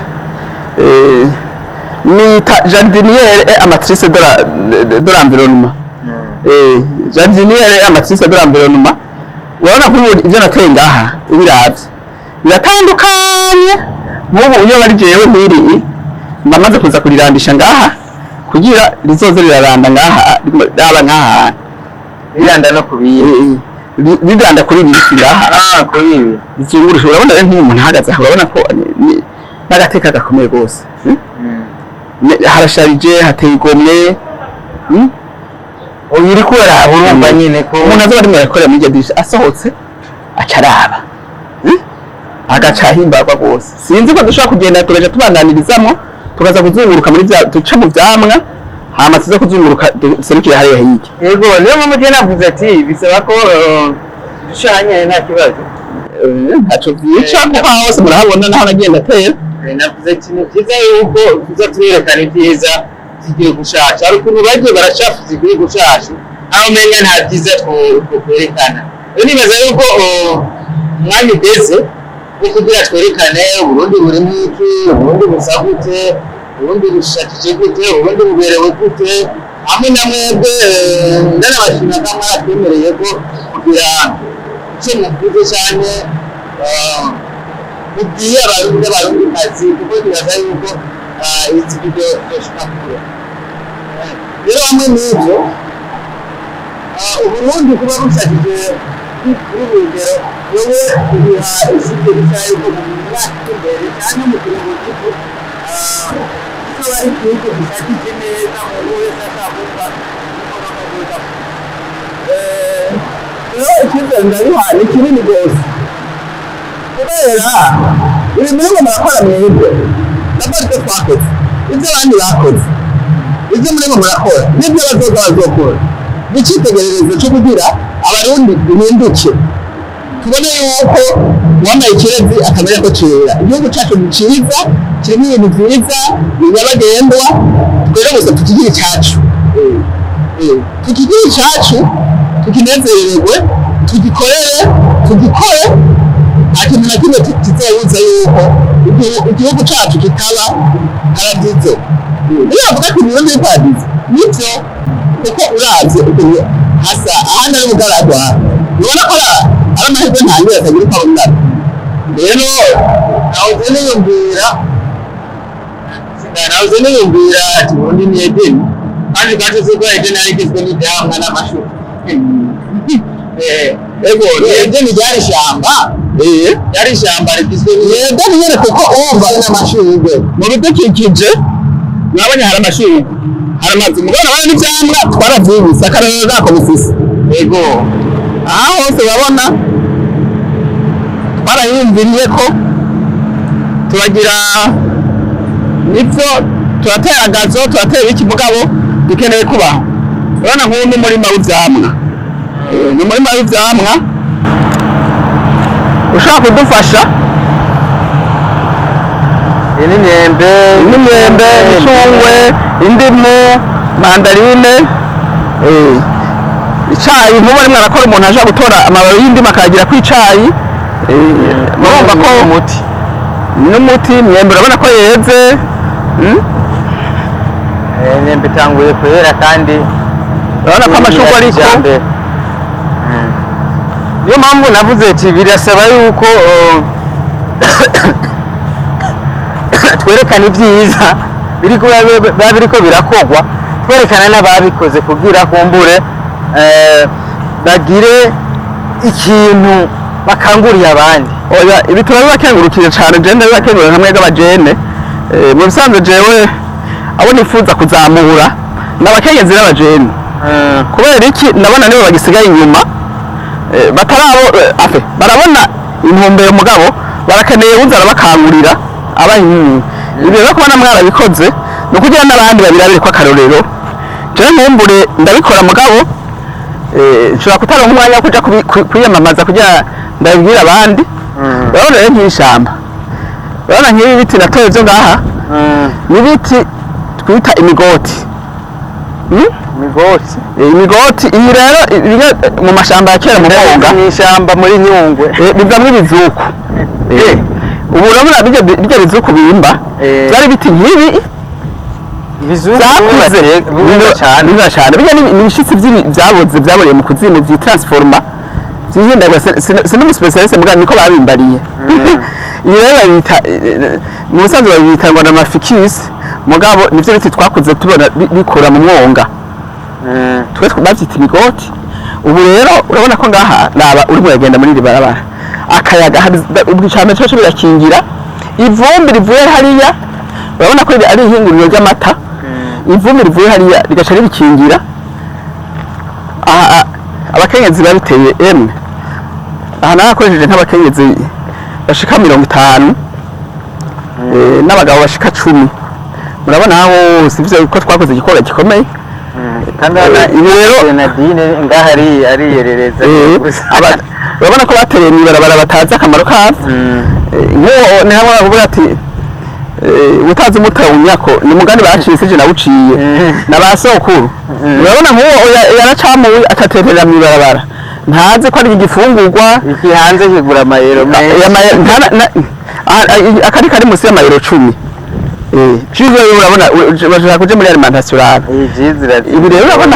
nita jardiniere amatrice de l'environnement jardiniere amatrice de l'environnement urabona ko ibyo nateye ngaha ibiravye biratandukanye nk'ubu iyo bari jewe ntiri ndamaze kuza kurirandisha ngaha kugira rizoze riraranda ngaha raba ngaha biranda no kubiye biranda kuri ibi ngaha kuri ibi izungurusha urabona rero nk'umuntu ahagaze urabona ko n'agateka gakomeye rwose harasharije hateye igomwe uri kubera urumva nyine ko umuntu azoba arimo arakorera muri iryo dirisha asohotse aca araba agaca ahimbarwa rwose sinzi ko dushobora kugenda tugaja tubananirizamo tukaza kuzunguruka muri duca mu vyamwa hama tuza kuzunguruka duserukire hariya hirya yego niyo mpamvu je navuze ati bisaba ko dushanye nta kibazo ntaco vyica kuko hose murahabona naho nagiye ndatera navuze ati ni byiza yuko tuza tuyerekana ibyiza zigiye gushasha ari ukuntu bagiye baracafuza igiye gushasha aho umenya nta byiza twerekana rero nibaza yuko umwanya ugeze wo kugira twerekane uburundi burimo iki uburundi busa gute uburundi bushakije gute uburundi buberewe gute hamwe na mwebwe ndanabashima ko mwatwemereye ko kugira icyo muvuze cyane mubwiye abarundi kazi kuko nibaza yuko iki video cyoshika kure rero hamwe n'ibyo uburundi kuba bushakije kuri urugero wowe ubiha isibyo bicaye ko mu mwaka imbere cyangwa mu kiringo gito kiba ari igihugu gishakije neza umuntu wese atakumva rero icyizere ndabiha ni kinini rwose kubera ibi murimo murakora mwebwe nabwo ariko twakoze ibyo abandi bakoze ibyo murimo murakora n'ibyo abazoza bazokora ni icyitegererezo cyo kugira abarundi duhinduke tubone yuko uwambaye ikirezi akamenya ko cyera igihugu cyacu ni cyiza kirimo ibintu byiza binyabagendwa twere gusa tukigire icyacu tukigire icyacu tukinezererwe tugikore nta kintu na kimwe kizobuza yuko igihugu cacu kitaba paradizo. Niyo bavuga ko Burundi ari paradizo nivyo, kuko uravye ukuntu hasa ahandi ari bugaragwa ubona ko ari amahirwe ntangire atagira uko abungana. Rero nahoze niyumvira ati Burundi ni Edeni, kandi gace ko Edeni ari igizwe n'ivyamwa n'amashu. Ego Edeni ryari ishamba, ryari ishamba rigizwe Edeni nyene, kuko umva n'amashurwe mu bidukikije nabonye hari amashurwe, hari amazi, mugabo nabona n'ivyamwa twaravyibutse akarorero gako bifise. Ego aha hose urabona twarahimviriye ko turagira nivyo, turatera gazo, turatera iki, mugabo dukeneye kubaho. Urabona nk'ubu n'umurima w'ivyamwa, n'umurima w'ivyamwa ushaka kudufasha. n'imyembe, imicungwe, indimu, mandarine, icayi. Nk'ubu rimwe arakora umuntu aja gutora amababi y'indimu akayagira kw'icayi, murumva ko n'umuti. Imyembe urabona ko yeze, imyembe itanguye kwera kandi urabona ko amashurwe ariko. Niyo mpamvu navuze ati birasaba yuko twerekana ibyiza biba biriko birakogwa, twerekana n'ababikoze kugira kumbure bagire ikintu bakanguriye abandi. Oya, ibi turabibakengurukije cane, je ndabibakengurira hamwe y'abajene. Mu bisanzwe jewe abo nifuza kuzamura n'abakenyezi n'abajene. Kubera iki ndabona nibo bagisigaye inyuma, batarabo barabona intumbero, mugabo barakeneye uza arabakangurira abahinyi. Ibyo rero kubona mwarabikoze ni ukugira n'abandi babirabire ko akarorero. Je nkumbure ndabikora, mugabo nshobora kutaronka umwanya wo kuja kwiyamamaza kugira ndabibwira abandi. Urabona rero nk'ishamba, urabona nk'ibi biti natoye vyo ngaha, n'ibiti twita imigoti. Imigoti iyi rero mu mashamba ya kera mu Mwonga, mw'ishamba muri Nyungwe bivamwo ibizuku. Ubu urabona birya bizuku bimba vyari biti nk'ibi vyakuze biza cane. Birya ni ibishitsi vyaboreye mu kuzimu vyitransforma, vyihindagura. Sinumuspecialiste mugabo niko babimbariye. Iyi rero babita mu busanzwe babita ngo n'amafikisi, mugabo nivyo biti twakuze tubona bikura mu Mwonga, twe bavyita imigoti. Ubu rero urabona ko ngaha naba uri muragenda muri iri barabara, akayaga ubwicame cyo birakingira ivumbi rivuye hariya. Urabona ko ari ihinguriro ry'amata, ivumbi rivuye hariya rigaca ribikingira. Abakenyezi babiteye emwe, aha narakoresheje nk'abakenyezi bashika 50 n'abagabo bashika 10. Murabona aho sivyo ko twakoze igikora gikomeye. kandi ibi rero Nadine ngaha ariyerereza. Urabona ko batereye mw'ibarabara batazi akamaro kavyo. Nk'uwo ni hamwe bavuga ati utazi umutawunyako ni mugani bacishije nawuciye n'abasokuru. Urabona nk'uwo yaracamuye ataterera mw'ibarabara, ntazi ko ari igifungurwa iki hanze kigura amayero menshi, akari kari musi y'amayero 10. Chizo urabona bashaka kuje muri alimentation raba. Ibi rero urabona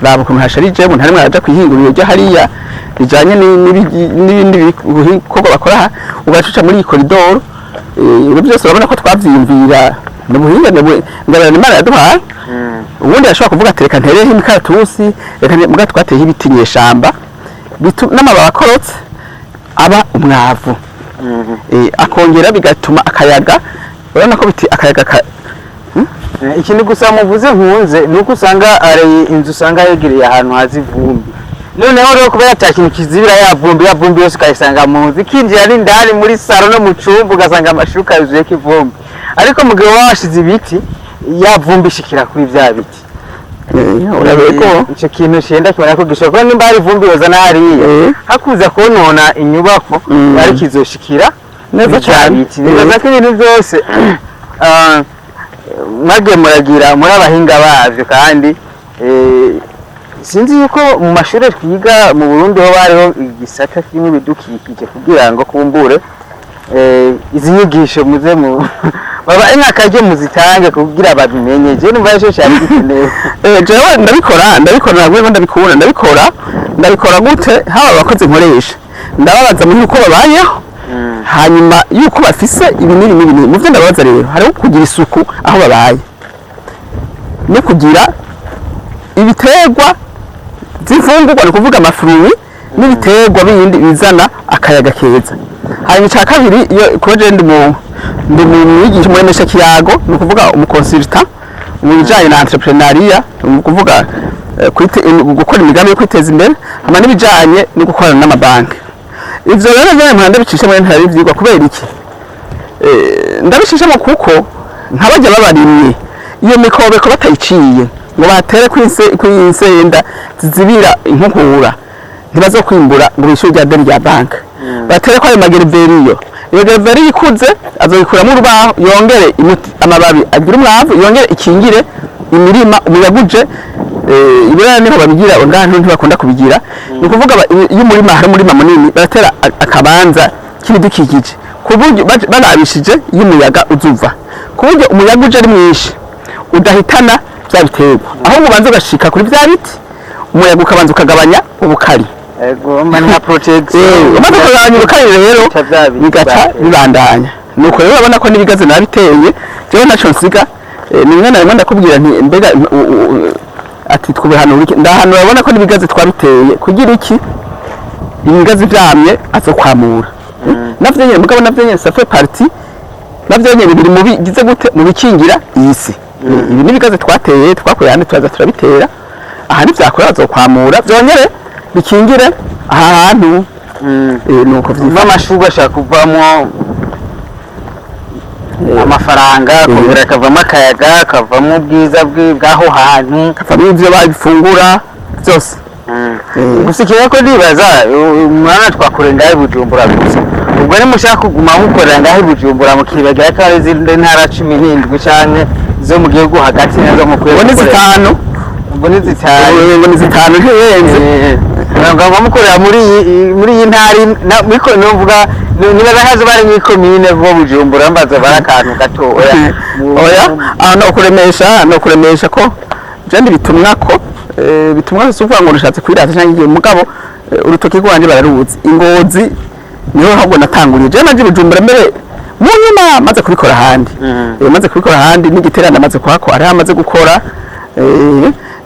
raba ukuntu hasharije, umuntu harimwe araja kwihinguriro ryo hariya bijanye n'ibindi bikorwa bakora, ugacuca muri koridoro. Ibi byose urabona ko twavyiyumvira n'ubuhinga ngabana n'Imana yaduhaye. Ubundi ashobora kuvuga ati reka ntereho imikaratusi, reka muga twateye ibiti nyeshamba n'amababi akorotse aba umwavu, akongera bigatuma akayaga. Urabona ko biti akayaga ikintu gusa muvuze nkunze nuko usanga ari inzu usanga yegereye ahantu hazi ivumbi. Noneho rero kubera cyakintu kizibira ya vumbi yose ukayisanga mu nzu, kinjira ari ndani muri saro no mu cumba ugasanga amashuka yuzuye k'ivumbi. Ariko mugabo washize ibiti ya vumbi ishikira kuri vya biti. Urabeko ico kintu shenda kibona ko gishobora nimba ari vumbi yoza nariye hakuza konona inyubako ari kizoshikira neza cyane. Nibaza ko ibintu byose mwage muragira muri abahinga bavyo, kandi sinzi yuko mu mashuri twiga mu Burundi ho bariho igisata kimwe bidukikije kugira ngo kumbure izi nyigisho muze mu baba nk'akaryo muzitange kugira babimenye je numva yasho cyari gikenewe jewe ndabikora nabwo ndabikora gute haba abakozi nkoresha ndababaza muri uko babayeho hanyuma yuko bafise ibi n'ibintu mu byo ndababaza rero hariho kugira isuku aho babaye no kugira ibiterwa z'imfungurwa ni kuvuga amafurui n'ibiterwa bindi bizana akayaga keza hanyuma icya kabiri iyo koje ndi mu mwigisha muri mesha kiyago ni ukuvuga umukonsultant mu bijanye na entrepreneuria ni ukuvuga gukora imigambi yo kwiteza imbere hama n'ibijanye no gukorana n'amabanki ivyo rero nyene mpanda bicisha muri ntari ivyigwa kubera iki ndabishishamo kuko nk'abajya babarimye iyo mikobeko batayiciye ngo batere kw'insenda zizibira inkukura ntibazokwimbura ngo bishyure rya deni rya banki batere ko ayo magereveriyo iyo gereveriyo ikuze azoyikuramo urubaho yongere amababi agira umwavu yongere ikingire imirima umuyaguje ibiraya niho babigira ngaha ntibakunda kubigira ni ukuvuga iyo umurima hari umurima munini baratera akabanza k'ibidukikije ku buryo banabishije iyo umuyaga uzuva ku buryo umuyaga uje ari mwinshi udahitana bya biterwa aho ubanza ugashika kuri bya biti umuyaga ukabanza ukagabanya ubukari ego mani protection umaze kugabanya ubukari rero bigaca bibandanya nuko rero urabona ko n'ibigazi nabiteye jewe naco nsiga nimwe na rimwe ndakubwira nti mbega ati twubihanura iki ndahano urabona ko n'ibigazi twabiteye kugira iki ibigazi vyamye azokwamura navyo nyene mugabo navyo nyene ça fait partie navyo nyene biri mu bigize gute mu bikingira isi ibi n'ibigazi twateye twakoye handi turaza turabitera aha ntivyakora bazokwamura vyongere bikingire aha hantu nuko vy'iva amashurwe ashaka kuvamo amafaranga kongera akavamo akayaga akavamo ubwiza bw'aho hantu kavamo ivyo babifungura byose gusa ikibazo ko ndibaza umwana twakure ngahe Bujumbura gusa ubwo ni mushaka kuguma mukorera ngahe Bujumbura mukibagira ko ari izindi ntara 17 canke zo mu gihugu hagati nazo mukwiye ubwo ni zitanu ntiyenze ngo mukorera muri iyi ntari miko novuga nibaza hazo bari mu komine vo Bujumbura mbaza barakantu gato oya no kuremesha ko jandi bitumwa suvuga ngo rushatse kwirata cyangwa igihe mugabo urutoki rwanje bararuzi ingozi niho ahubwo natanguriye je naje Bujumbura mbere mu nyuma maze kubikora handi n'igiterana maze kwako ari amaze gukora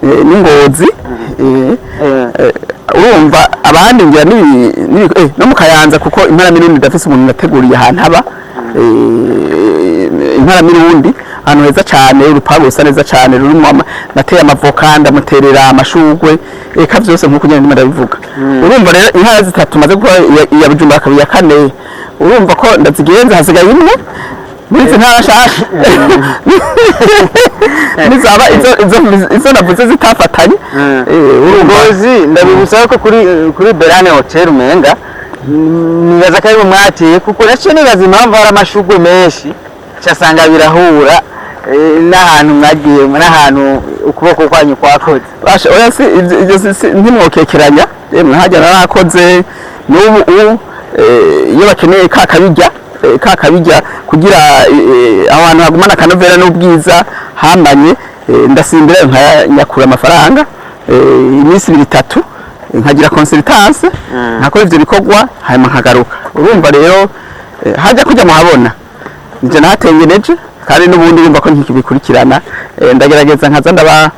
n'ingozi urumva abandi ngira no mu Kayanza kuko impara mirundi dafise umuntu nateguriye ahantu haba impara mirundi ahantu heza cyane urupago rusa neza cyane rurimo nateye amavoka ndamuterera amashugwe eka byose nkuko nyine ndimo ndabivuga urumva rero intara zitatu maze gukora iya Bujumbura kabiri ya kane urumva ko ndazigenza hasigaye imwe muri ntara shasha nizaba izo navuze zitafatanye urugozi ndabibusaba ko kuri Berane Hotel umenga nibaza ko ari mu mwatiye kuko naco nibaza impamvu hari amashugwe menshi cyasanga birahura n'ahantu mwagiye n'ahantu ukuboko kwanyu kwakoze basha oya si ntimwokekeranya mwahajya narakoze n'ubu iyo bakeneye kakabijya kugira abantu hagumana akanovera n'ubwiza hamanye ndasimbira nkanyakura amafaranga iminsi 2-3 nkagira consultance nkakora ivyo bikorwa hanyuma nkagaruka urumva rero hajya kujya muhabona nje natengeneje kandi n'ubundi urumva ko nkibikurikirana ndagerageza nkaza ndaba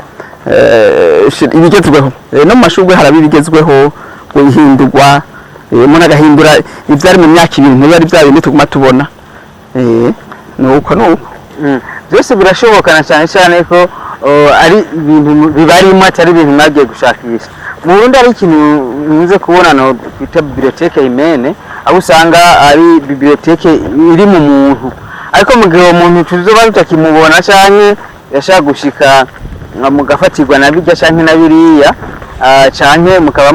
ibigezweho no mu mashurwe haraba ibigezweho guhindurwa umuntu agahindura ivyari mu myaka ibintu ntibari bya bindi tuguma tubona nuko byose birashobokana cyane cyane ko ari ibintu bibarimo atari ibintu mwagiye gushakisha mu Burundi ari ikintu nze kubona no twita bibliothèque humaine aho usanga ari bibliothèque iri mu muntu ariko mu gihe umuntu tuzoba tutakimubona cyane yashaka gushika mugafatirwa na bijya cyane na biriya cyane mukaba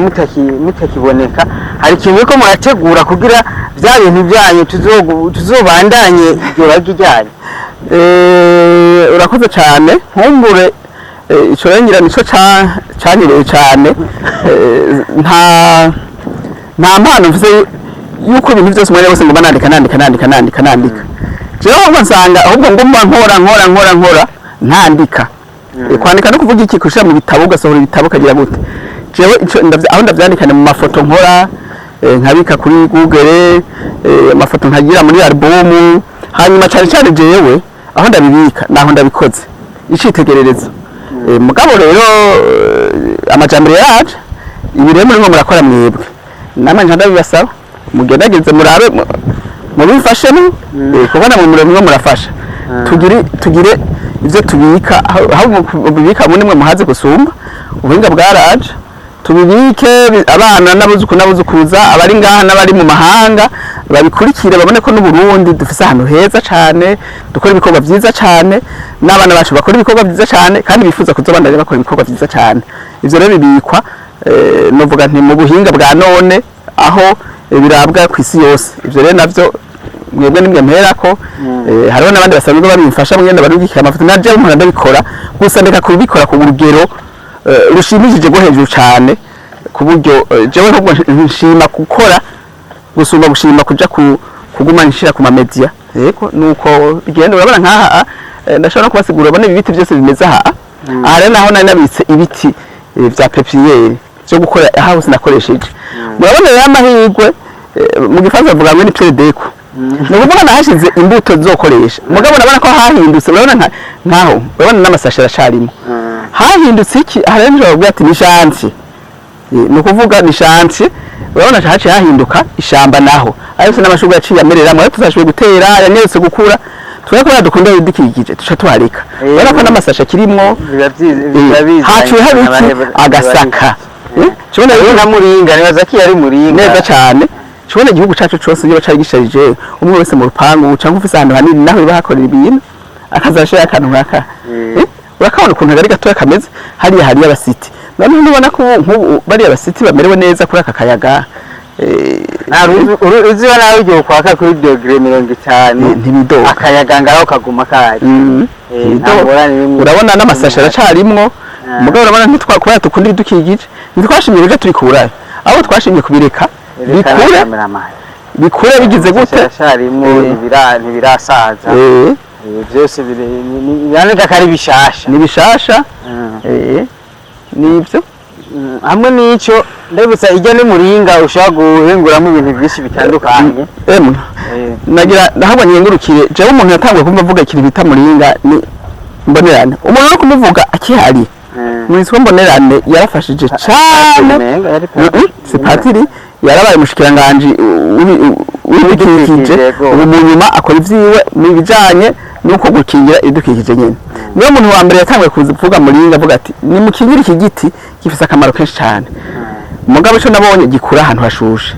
mutakiboneka hari ikintu ko murategura kugira bya bintu byanyu tuzobandanye ibyo bagijyanye urakoze cyane nkumbure ico rero ngira nico canyereye cane nta mpano mvuze yuko ibintu byose umwanya wose ngomba nandika jewe ahubwo nsanga ahubwo ngomba nkora ntandika kwandika no kuvuga iki kushira mu bitabo ugasohora ibitabo kagira gute jewe aho ndavyandikane mu mafoto nkora nkabika kuri Google amafoto nkagira muri album hanyuma cyane jewe aho ndabibika naho ndabikoze icitegererezo mugabo rero amajambere yaje ibi rero muri murakora mwebwe namwe ndabibasaba mugerageze murabe mubifashemo kubona mu murimo murafasha tugire ivyo tubika aho mubika muri mwe muhaze gusumba ubuhinga bwaraje tubibike abana n'abuzukuza abari ngaha n'abari mu mahanga babikurikire babone ko n'Uburundi dufise ahantu heza cane dukora ibikorwa vyiza cane n'abana bacu bakora ibikorwa vyiza cane kandi bifuza kuzobandanya bakora ibikorwa vyiza cane ivyo rero bibikwa novuga nti mu buhinga bwa none aho birabwa kw'isi yose ivyo rero navyo mwebwe nimwe mperako hariho n'abandi basanzwe babimfasha mwenda barungikira amafoto naje umuntu ndabikora gusa ndeka kubikora ku burugero rushimishije rwo hejuru cyane ku buryo jewe ahubwo nshima gukora gusumba gushima kuja kuguma nshira ku mamedia yego nuko bigenda urabona nkaha ndashobora no kubasigura bane ibiti byose bimeze aha rero naho nari nabitse ibiti vya pepiniere byo gukora aho sinakoresheje murabona rero amahirwe mu gifaransa bavuga ngo ni prédeco nukuvuga nahashize imbuto zokoresha mugabo nabona ko hahindutse urabona nkaho urabona n'amasashe arasharimo hahindutse iki harenje bavuga ati ni chantier nukuvuga ni chantier urabona haciye hahinduka ishamba naho ariko n'amashurwe yaciye amereramo ariko tuzashoboye gutera yanyeretse gukura twakora dukunda bidukikije tuca tuhareka urabona ko n'amasashe kirimwo haciye hari iki agasaka Chibona rero nka muringa nibaza ko yari muringa neza cyane chibona igihugu cacu cyose iyo cari gisharije umwe wese mu rupangu canke ufise ahantu hanini naho bahakorera ibintu akazashira akantu nkaka urakabona ukuntu gari gatoya kameze hariya hari abasiti none ndibona ko nk'ubu bari abasiti bamerewe neza kuri aka kayaga uziba nawe ugiye kwaka kuri degree 50 ntibido akayaga ngaraho kaguma kaje urabona n'amasashe aracarimwo mugabo urabona ntitwakubara tukunda ibidukikije ntitwashimye rero turi kuburayo abo twashimye kubireka bikure bigize gute aracarimwo ntibirasaza byose biraneka kari bishasha ni bishasha nibyo hamwe n'icyo ndabutsa ijya ni muringa ushaka guhinguramo ibintu byinshi bitandukanye nagira ndahabonye ngurukire jewe umuntu yatanguye kumva avuga ikintu bita muringa ni mbonerane umuntu uri kumuvuga akihari mwitwa mbonerane yarafashije cyane sipatiri yarabaye umushikiranganje w'ibidukikije ubu mu nyuma akora ivyiwe mu bijanye nuko gukingira ibidukikije nyene niyo muntu wa mbere yatanguye kuvuga muringa avuga ati ni mukingira iki giti gifise akamaro kenshi cyane mugabo cyo nabonye gikura ahantu hashushe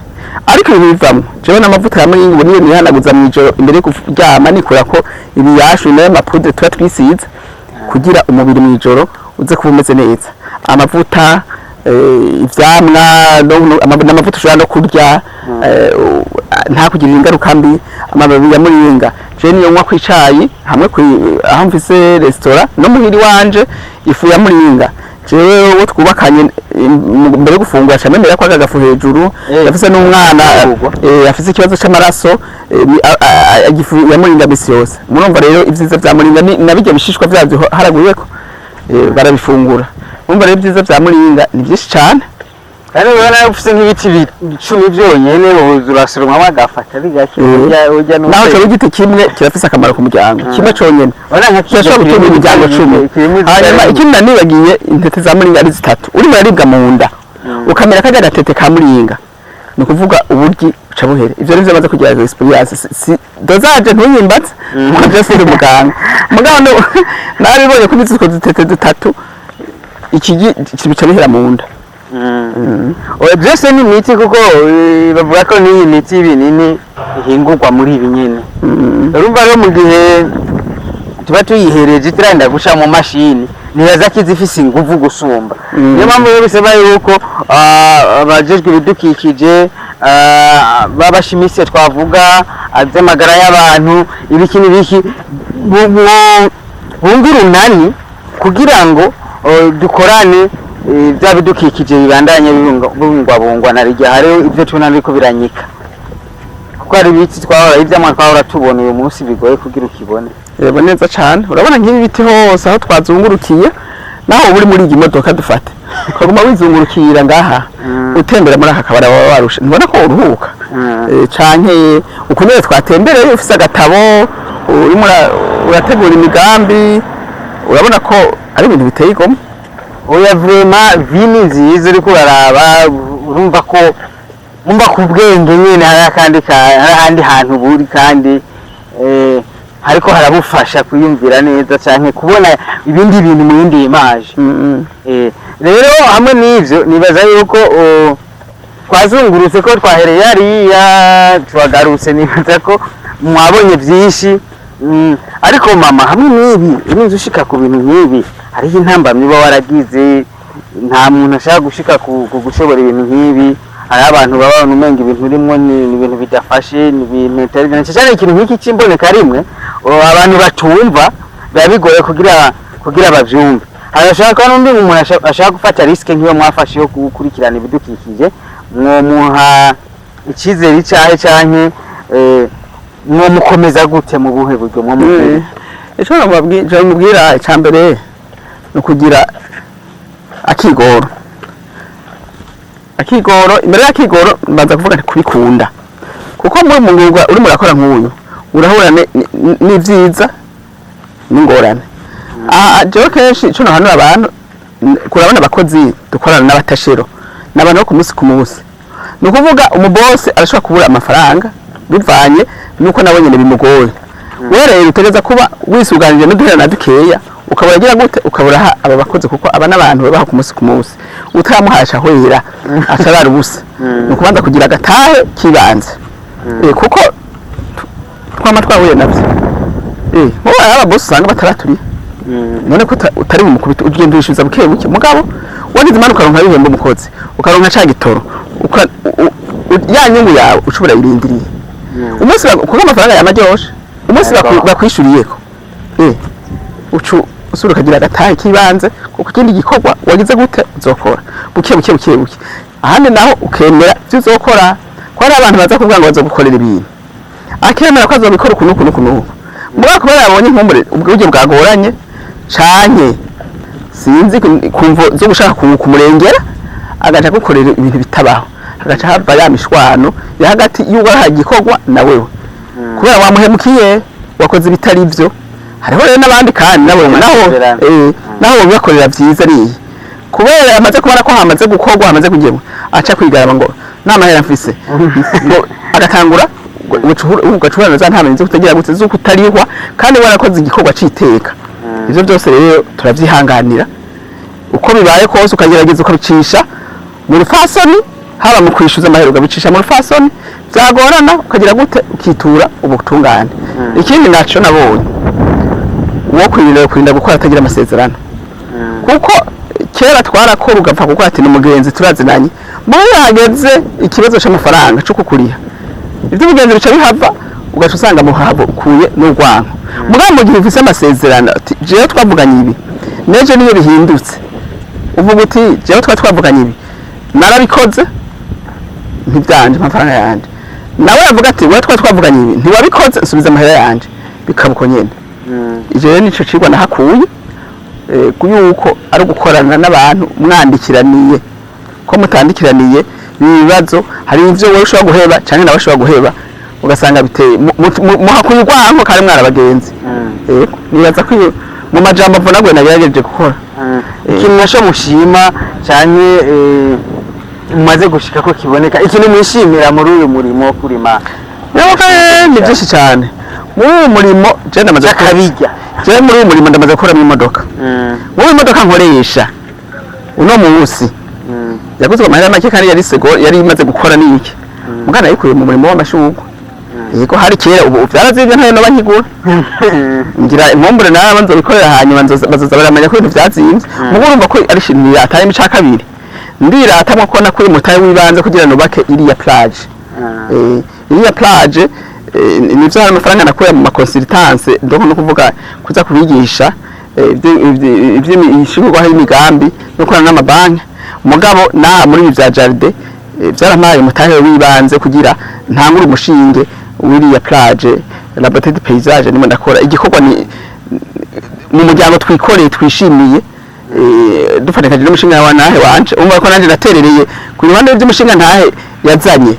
ariko ibi bivamwe jewe n'amavuta ya muringa ubu niyo nihanaguza mw'ijoro imbere yo kuryama nikura ko ibi yashu nayo mapoudre tuba twisize kugira umubiri mw'ijoro uze kuba umeze neza amavuta ivyamwa n'amavuta ushobora no kurya nta kugirira ingaruka mbi amababi ya muringa je niyo nywa kwicayi hamwe aho mfise restaurant no muhiri wanje ifu ya muringa jewe wo twubakanye mbere gufungura camemera kwa gafu hejuru yafise n'umwana yafise ikibazo c'amaraso igifu ya muringa misi yose murumva rero ivyiza vya muringa nabijya bishishwa vyavyo haraguyeko barabifungura umva rero ivyiza vya muringa ni byinshi cyane kandi ubona ufise nk'ibiti 10 byonyene urasirumwa agafata bigake ujya no naho cyo giti kimwe kirafise akamaro ku muryango kimwe conyene ubona nka cyashobora gutunga imiryango 10 hanyuma ikindi nanibagiye intete za muringa ari zitatu uri muraribwa mu nda ukamera kaga gatete ka muringa ni kuvuga uburyi uca buhere ivyo rivyo baza kugira experience si dozaje ntuyimbatse kuko byose uri muganga mugabo nabibonye ko biziko dutete dutatu iki kibica bihera mu nda byose ni imiti kuko bavuga ko n'iyi miti ibinini ihingurwa muri ibi nyene urumva rero mu gihe tuba tuyihereje itiranda guca mu mashini nibaza ko izifise inguvu gusumba niyo mpamvu rero bisaba yuko abajejwe ibidukikije babashimise twavuga avy'amagara y'abantu ibiki n'ibiki bunga urunani kugira ngo dukorane bya bidukikije bibandanye bibungwabungwa na rijya hariho ibyo tubona biriko biranyika kuko hari ibiti twahora ivyamwa twahora tubona uyu munsi bigoye kugira ukibone. Yego neza cyane urabona nk'ibi biti hose aho twazungurukiye naho buri muri iyi modoka dufate ukaguma wizungurukira ngaha utembera muri aka kabara waba warusha ntibona ko uruhuka canke ukuneye twatembereye ufise agatabo urimo urategura imigambi urabona ko ari ibintu biteye igomwe. Oya vraiment vini nziza uriko uraraba urumva ko ubwenge nyene hari ahandi hantu buri kandi hariko harabufasha kwiyumvira neza canke kubona ibindi bintu mu yindi image. Rero hamwe n'ivyo nibaza yuko twazungurutse ko twahereye hariya twagarutse nibaza ko mwabonye vyinshi ariko mama hamwe n'ibi urinze ushika ku bintu nk'ibi hariho intambamyi uba waragize nta muntu ashaka gushika ku gushobora ibintu nk'ibi hari abantu baba umenga ibintu urimo ni ibintu bidafashe ni ibintu bitari cyane ikintu nk'iki cy'imboneka rimwe abantu batumva biba bigoye kugira bavyumve. Harashaka n'undi umuntu ashaka gufata riske nk'iyo mwafashe yo gukurikirana ibidukikije mwomuha icyizere icyahe canke mukomeza gute mu buhe buryo mwomukomeza? Ico namubwira icambere no kugira akigoro imbere y'akigoro mbanza kuvuga nti kubikunda kuko muri mwuga uri murakora nk'uyu urahura n'ivyiza n'ingorane. Jewe kenshi ico nahanura abantu kurabona abakozi dukorana n'abatashero n'abantu bo ku munsi ku munsi ni ukuvuga umubose arashobora kubura amafaranga bivanye nuko nabo nyene bimugoye. Wewe rero utegeza kuba wisuganije n'uduhera dukeya ukabura gira gute ukabura aba bakozi kuko aba n'abantu babaho ku munsi ku munsi utamuhasha hwera atarara ubusa ni ukubanza kugira agatahe kibanze kuko twama twahuye navyo wowe aba boss usanga bataraturiye none ko utari mu mukubito ugenda wishyuza buke buke mugabo wagize imanuka ukaronka ibihembo umukozi ukaronka ca gitoro ya nyungu yawe ushobora irindiriye umunsi kuko amafaranga yamaryoshe umunsi bakwishuriyeko ucu usura ukagira agatahe kibanze kuko ikindi gikorwa wagize gute uzokora buke ahandi naho ukemera ivyo uzokora ko hari abantu baza kuvuga ngo bazogukorera ibintu akemera ko azobikora ukuntu mugabo kubera yabonye inkumbure ubwo bwagoranye canke sinzi kumvo zo gushaka kumurengera agaca gukorera ibintu bitabaho agaca hava ya mishwano ya hagati y'ugaha gikorwa na wewe kubera wamuhemukiye wakoze bitari ivyo. Hariho rero n'abandi kandi naho bibakorera vyiza ari kubera amaze kubona ko hamaze gukorwa hamaze kugemwa aca kwigaraba ngo namahera mfise ngo agatangura ugacurana za ntamenye zo kutagira gute zo kutarihwa kandi warakoze igikorwa citeka. Ivyo byose rero turavyihanganira uko bibaye kose ukagerageza ukabicisha mu rufasoni haba mu kwishuza amahera ugabicisha mu rufasoni byagorana ukagira gute ukitura ubutungane. Ikindi naco nabonye uwo kwirinda gukora atagira amasezerano kuko kera twarakora ugapfa kuko ati n'umugenzi turazinanye muri yageze ikibazo c'amafaranga cyo kukuriha ivyo mugenzi bica bihava ugaca usanga muhabo kuye n'urwanko mugabo mu gihe ufise amasezerano jewe twavuganye ibi neje niyo bihindutse uvuga uti jewe twavuganye ibi narabikoze ntibyanje amafaranga yanje nawe yavuga ati wewe twavuganye ibi ntiwabikoze nsubiza amahera yanje bikabuko nyene. Ije nico cigwa nahakuye kuyuko ari gukorana n'abantu mwandikiraniye ko mutandikiraniye ibibazo hari ivyo wowe ushobora guheba canke nawe ushobora guheba ugasanga biteye muhakuye urwanko kare mwarabagenzi. Nibaza ko mu majambo mvunagwe nagerageje gukora ikintu nasho mushima canke mumaze gushika ko kiboneka ikintu mwishimira muri uyu murimo kurima ni byinshi cyane muri uyu murimo je ndamaze akabijya je muri uyu murimo ndamaze gukora mu imodoka muri imodoka nkoresha uno munsi yaguze amahera make kandi yari imaze gukora niki mugana yikuye mu murimo w'amashugwe yego hari kera ubu byarazivye ntayo nabanyigura ngira impombure nabanza bikorera hanyuma bazoza baramenya ko ibintu vyazimvye mugo urumva ko ari shinni yataye mu kabiri ndiratamwe ko nakuye mutaye wibanze kugira nubake iriya plage iriya plage nivyo hari amafaranga nakuye mu consultance ndoko no kuvuga kuza kubigisha ivy'ishingurwaho y'imigambi no gukorana n'amabanki mugabo naha muri ibi vya jardin vyarampaye umutahe w'ibanze kugira ntangure umushinge wiriya plage la beauté du paysage nimo ndakora igikorwa ni mu muryango twikoreye twishimiye dufatikanye n'umushinga wa nahe wanje umva ko nanje naterereye ku ruhande rw'umushinga ntahe yazanye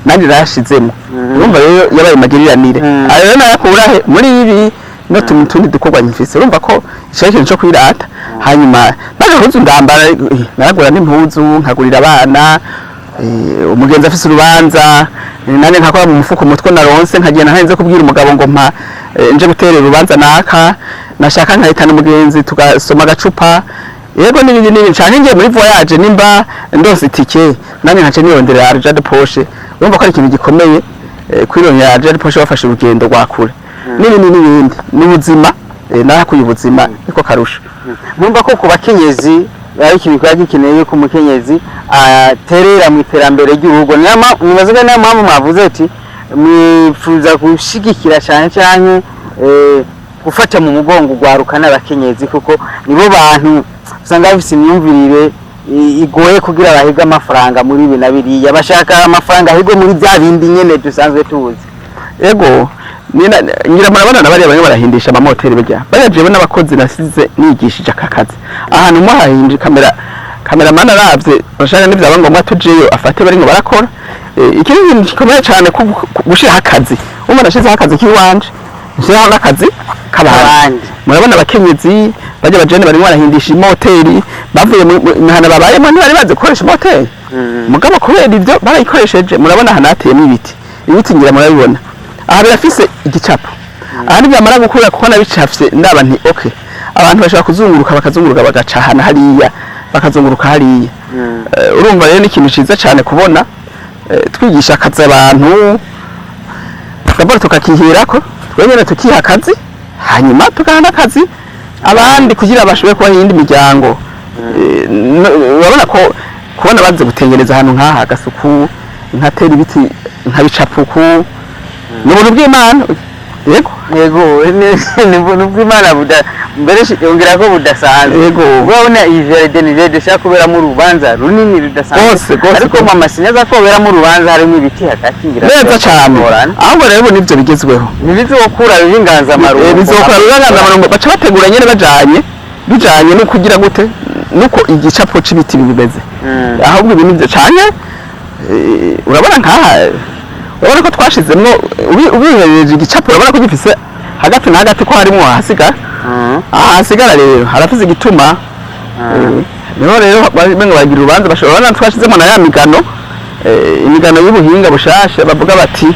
nandi rashizemo urumva rero yabaye magiriranire rero nayakura he muri ibi no tundi dukorwa nyifise urumva ko ikintu cyo kwirata hanyuma naje huzu ndambara naragura n'impuzu nkagurira abana umugenzi afise urubanza nane nkakora mu mufuko mutwe naronse nkagenda ntarinze kubwira umugabo ngo mpa nje guterera urubanza naka nashaka nkahitana umugenzi tugasoma agacupa yego n'ibindi cyane ngiye muri voyage nimba ndose itike nane nkace niyonderera argent de poche urumva ko ari ikintu gikomeye kwirondera argent de poche bafashe urugendo rwakure n'ibindi n'ubuzima narakuye ubuzima niko karusha mwumva ko ku bakenyezi ari ikintu kwa gikeneye ku mukenyezi aterera mu iterambere ry'urugo nibaze ko mpamvu mwavuze ati mwifuza gushigikira cyane gufata mu mugongo gwaruka n'abakenyezi kuko nibo bantu usanga bafise imyumvirire igoye kugira bahiga amafaranga muri ibi na biriya bashaka amafaranga ahigwe muri bya bindi nyene dusanzwe tuzi ego ngira murabona nabari bamwe barahindisha amamoteri bajya bayajewe n'abakozi nasize nigishije akakazi ahantu mo hahinje kameraman aravye bashaka n'ivyaba ngombwa tujeyo afate bari ngo barakora ikindi gikomeye cyane gushira akazi umwe nashize akazi kiwanje nshiraho n'akazi kabandi murabona abakenyezi bajya bajene bari barahindisha imoteri bavuye mihana babayemo ntibari bazi gukoresha imoteri mugabo kubera ivyo barayikoresheje murabona hanateyemo ibiti ngira murabibona aha birafise igicapo aha nibyamara gukura kuko nabicafye ndaba nti okay abantu bashaka kuzunguruka bakazunguruka bagacahana hariya bakazunguruka hariya urumva rero n'ikintu ciza cyane kubona twigisha akazi abantu tukabora tukakihirako twenyene tukiha akazi hanyuma tukahana akazi abandi kugira bashobore kuba yindi miryango urabona ko kubona baze gutengereza ahantu nk'aha gasuku nkatera ibiti nkabicapuku ni ubuntu bw'Imana yego ni ubuntu bw'Imana mbere yongera ko budasanzwe yego urabona iyi jardin dushaka kuberamo urubanza runini rudasanzwe ariko mama sinyaza ko beramo urubanza harimo ibiti hagati ngira neza cyane ahubwo rero nibyo bigezweho ntibizokura b'inganzamarumbo bizokura b'inganzamarumbo baca bategura nyene bijanye no kugira gute nuko igicapo c'ibiti bimeze ahubwo ibi nibyo cyane urabona nkaha urabona ko twashizemo ubihereje igicapo urabona ko gifise hagati na hagati ko harimo hasigara rero harafise igituma niho rero benga bagira urubanza bashobora twashizemo na ya imigano y'ubuhinga bushasha bavuga bati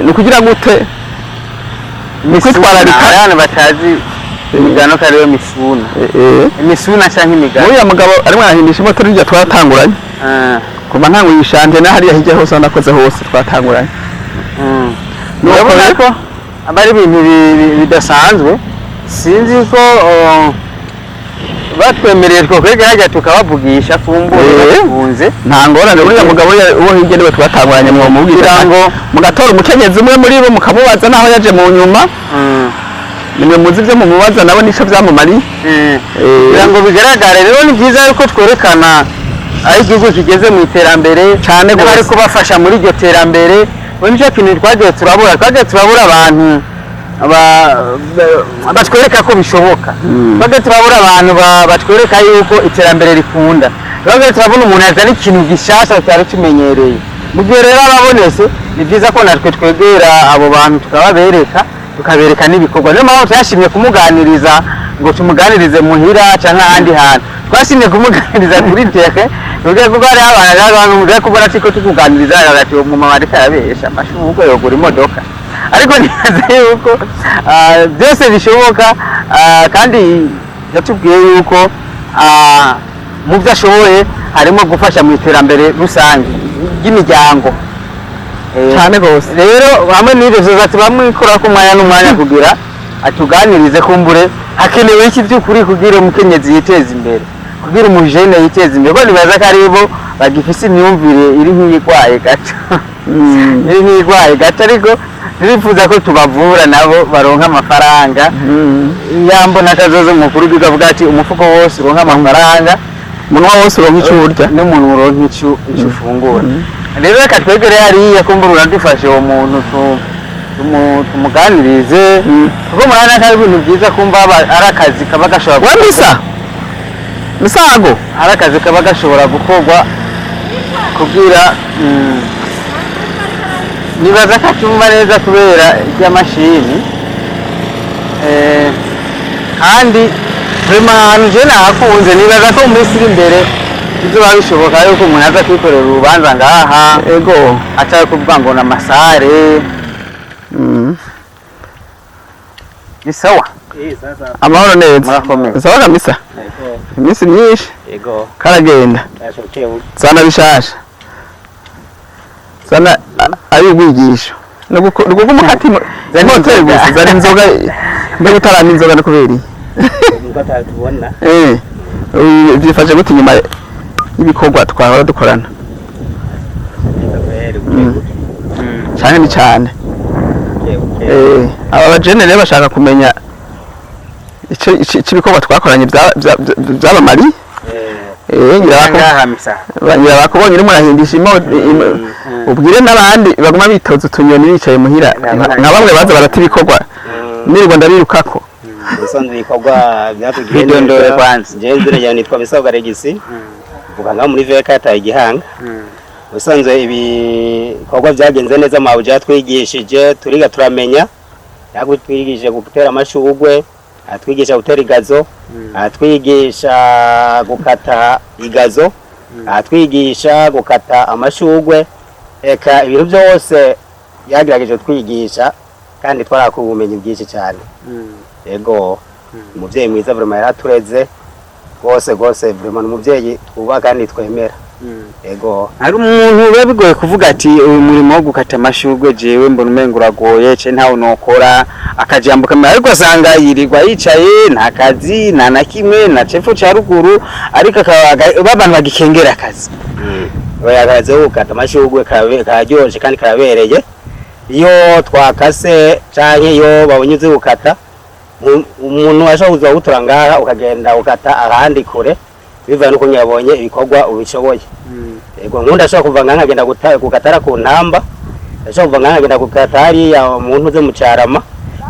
ni kugira gute ni kwitwararika abana batazi imigano kariyo misuna cyangwa imigano uriya mugabo arimo arahindisha imoto rya twatanguranye kuva ntango yishanje na hariya hirya hose nakoze hose twatanguranye urabona ko abari ibintu bidasanzwe sinzi ko batwemereye twokwegera tukabavugisha kumbure bunze nta ngorane uriya mugabo uwo hirya niwe twatanguranye mu mubwira ngo mugatora umukenyezi umwe muri bo mukamubaza naho yaje mu nyuma nimwe muzi byo mumubaza nabo nico byamumari kugira ngo bigaragare rero ni byiza yuko twerekana aho igihugu kigeze mu iterambere cyane bari kubafasha muri iryo terambere nicyo kintu twagiye turabura abantu batwereka ko bishoboka twagiye turabura abantu batwereka yuko iterambere rikunda twagiye turabona umuntu yazana ikintu gishasha tutari tumenyereye mu gihe rero ababonetse ni byiza ko natwe twegera abo bantu tukabereka n'ibikorwa niyo mpamvu tuyashimye kumuganiriza ngo tumuganirize muhira cyangwa ahandi hantu twashimye kumuganiriza kuri teke kuko hariho abantu mugiye kubona ko tukuganiriza hagati uwo mumama ariko arabesha amashurwe yogura imodoka ariko nibaza yuko byose bishoboka kandi yatubwiye yuko mu byo ashoboye harimo gufasha mu iterambere rusange ry'imiryango cyane rwose rero hamwe n'ibyo zose bamwikora ko umwanya n'umwanya kugira atuganirize kumbure hakenewe iki by'ukuri kugira umukenyezi yiteza imbere kugira umujene yiteza imbere ko nibaza ko aribo bagifise imyumvire iri nk'iyigwaye gato ariko turifuza ko tubavura nabo baronka amafaranga yambo nakazozo mukuru bigavuga ati umufuko wose uronka amafaranga umunwa wose uronka icyo urya n'umuntu uronka icyo ufungura rero reka twegere hariya kumbura uradufashe uwo muntu tumuganirize kuko murana ko ari ibintu byiza kumva ari akazi kaba gashobora we misago ari akazi kaba gashobora gukorwa kugira nibaza ko atumva neza kubera iby'amashini kandi vraiment ahantu je nahakunze nibaza ko mu minsi iri imbere bizoba bishoboka yuko umuntu aza kwikorera urubanza ngaha ego atari kuvuga ngo na masare ni sawa amahoro neza murakomeye sawa kamisa iminsi myinshi Ego. karagenda sana bishasha sana ari ubwigisho nuko umukati moteri gusa zari inzoga mbe gutarana inzoga no kubera Tubona. byifashe gute nyuma y'ibikorwa twahora dukorana cyane ni cyane aba bajene rero bashaka kumenya ibikorwa twakoranye byabamari ngira bakubonye urimo urahindisha ubwire n'abandi baguma bitoza utunyoni bicaye muhira nka bamwe baza barata ibikorwa nirirwa ndabirukako usanzwe ibikorwa byatugirendondore kwanza ngenzi rya nitwa Misago Regisi vuga ngaho muri VK yataye Gihanga usanzwe ibikorwa byagenze neza mabu byatwigishije turiga turamenya yagutwigishije gutera amashugwe atwigisha gutera igazo atwigisha gukata igazo atwigisha gukata amashugwe eka ibintu byose yagerageje twigisha kandi twarakuye ubumenyi bwinshi cyane ego umubyeyi mwiza vraiment yaratureze gose vraiment umubyeyi twubaha kandi twemera ego hari umuntu biba bigoye kuvuga ati uyu murimo wo gukata amashugwe jewe mbona umengo uragoye ce ntawe nokora akajambo kamwe ariko asanga yirirwa yicaye nta kazi nta na kimwe na cefu ca ruguru ariko abantu bagikengera akazi bayagaze gukata amashugwe kararyoje kandi karabereye iyo twakase canke iyo babonyuze gukata umuntu ashobora gutura ngaha ukagenda ukata ahandi kure biva nuko nyabonye ibikorwa ubishoboye yego nkunda ashobora kuva ngaha ngagenda gukatara ku ntamba ashobora kuva ngaha ngagenda gukata hariya umuntu uze mu Carama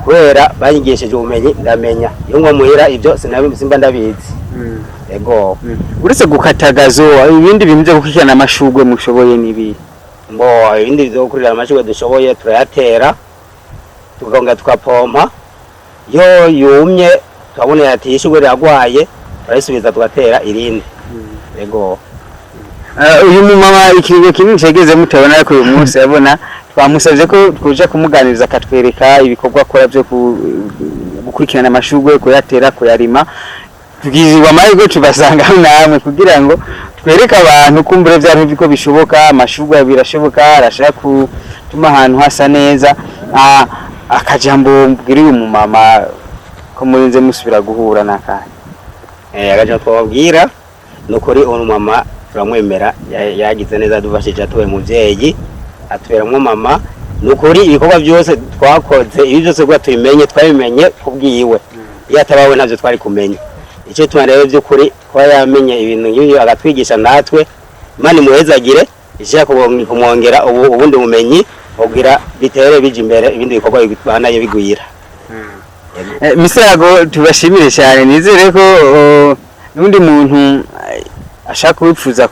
kubera banyigishije ubumenyi ndamenya iyo ngo muhira ibyo simba ndabizi yego uretse gukatagazo ibindi bintu byo gukurikirana amashugwe mushoboye nibi mbo ibindi byo gukurikirana amashugwe dushoboye turayatera tugonga tukapompa yo yumye twabone ati ishugwe ragwaye turayisubiza tugatera irindi yego uyu mumama ikigo kinini cegeze mutabona ko uyu munsi abona twamusavye ko tuje kumuganiriza akatwereka ibikorwa akora byo gukurikirana amashugwe kuyatera kuyarima tugizirwa amahirwe tubasanga namwe kugira ngo twereke abantu kumbure vyari biko bishoboka amashugwe birashoboka arashaka kutuma ahantu hasa neza akajambo mbwira uyu mumama ko murinze musubira guhura nakanye agaje twabwira nukuri uyu mama turamwemera yagize neza dufashije atuwe muvyeyi atuberamwo mama nukuri ibikorwa byose twakoze ibi byose gwa tubimenye twabimenye kubwiwe iyo atabawe ntavyo twari kumenya icyo tumarebe by'ukuri kwa yamenye ibintu nk'ibyo agatwigisha natwe Imana imuhezagire ishaka kumwongera ubundi bumenyi kugira bitere bije imbere ibindi bikorwa banayo bigwira Misago tubashimire cyane nizere ko n'undi muntu ashaka kubipfuza